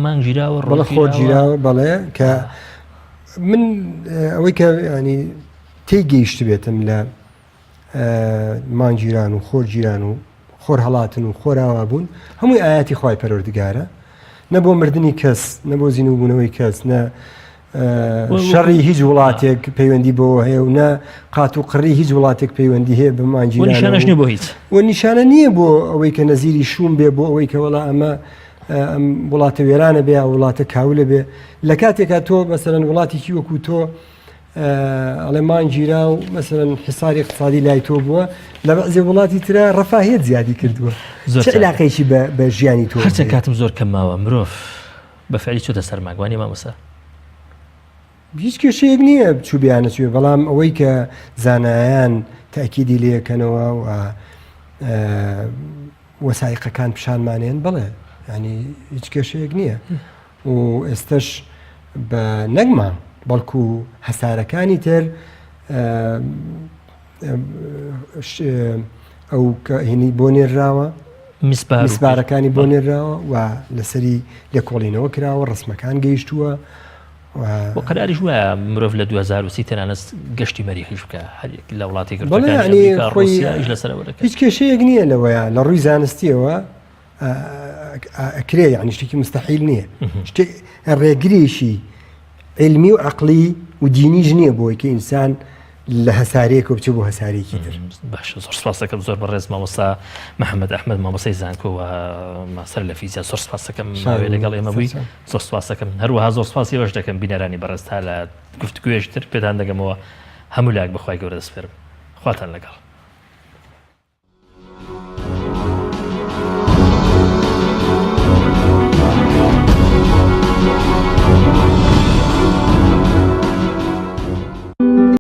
مانگژیراوە بەڵێ خۆرگیراوە بەڵێ کە من ئەوەی کە ینی تێیگەیشت بێتم لە مانگژیران و خۆرگیران و خۆر هەڵاتن و خۆراوا بوون هەمووی ئاياتی خوای پەروەردگارە نە بۆ مردنی کەس نە بۆ زینوبوونەوەی کەس نە شەڕی هیچ وڵاتێک پەیوەندی بۆ هەیە و نە قات و قڕی هیچ وڵاتێک پەیوەندی هەیە بە مانگژیران نیشانەش نییە بۆ هیچ و نیشانە نییە بۆ ئەوەی کە نەزیری شوم بێ بۆ ئەوەی کە وەڵا ئەمە وڵاتە وێرانە بێ وڵاتە کاولە بێ لە کاتێکا تۆ مەسەرەن وڵاتێکی وەکو تۆ ئەڵێ مانگژیرا و مەسەرەن حساری اقتصادی لای تۆ بووە لە بەعزێ وڵاتی ترە ڕەفاهێت زیادی کردووە چه علاقەیەکی بە ژیانی تۆ هەرچەند کاتم زۆر کەم ماوە مرۆڤ بەفعلی چۆتە سەر ماگوانی مامۆستا هیچ کێشەیەک نییە بچوو بیانەچێ بەڵام ئەوەی کە زانایان تاکیدی لێکەنەوە و وەسایقەکان پیشانمانێن بڵێ ینی هیچ کێشەیەک نییە و ئێستش بە نەگما بەڵکو هەسارەکانی تر ئەو کە هینی بۆ نێراوە میسبارەکانی بۆ نێراوە و لەسەری لێکۆڵینەوە کراوە ڕسمەکان گەیشتووە بۆ قەراری وایە مرۆڤ لە 2030 تەنانەت گەشتی مەریخیش بکە هەرێک لە وڵاتی هیچ کێشەیەک نییە لەوەیە لە ڕووی زانستیەوە ئەکرێ ینی شتێکی مستەحیل نییە ڕێگریشی علمی و عەقلی و دینیش نییە بۆی کە ئینسان لە هەسارەیەک و بچێ بۆ هەسارێکی تر. باش زۆر سپاس دەکەم زۆر بەڕێز مامۆستا محەممەد ئەحمەد مامۆسای زانکۆ و ماستەر لە فیزیک زۆر سپاس دەکەم ماوەیە لەگەڵ ئێمە بووی زۆر سپاس دەکەم هەروەها زۆر سپاسی ئەوەش دەکەم بینەرانی بەڕێز تا لە گفتگوێشتر پێتان دەگەمەوە هەموو لاک بەخوای گەورە دەسپێرم خواتان لەگەڵ.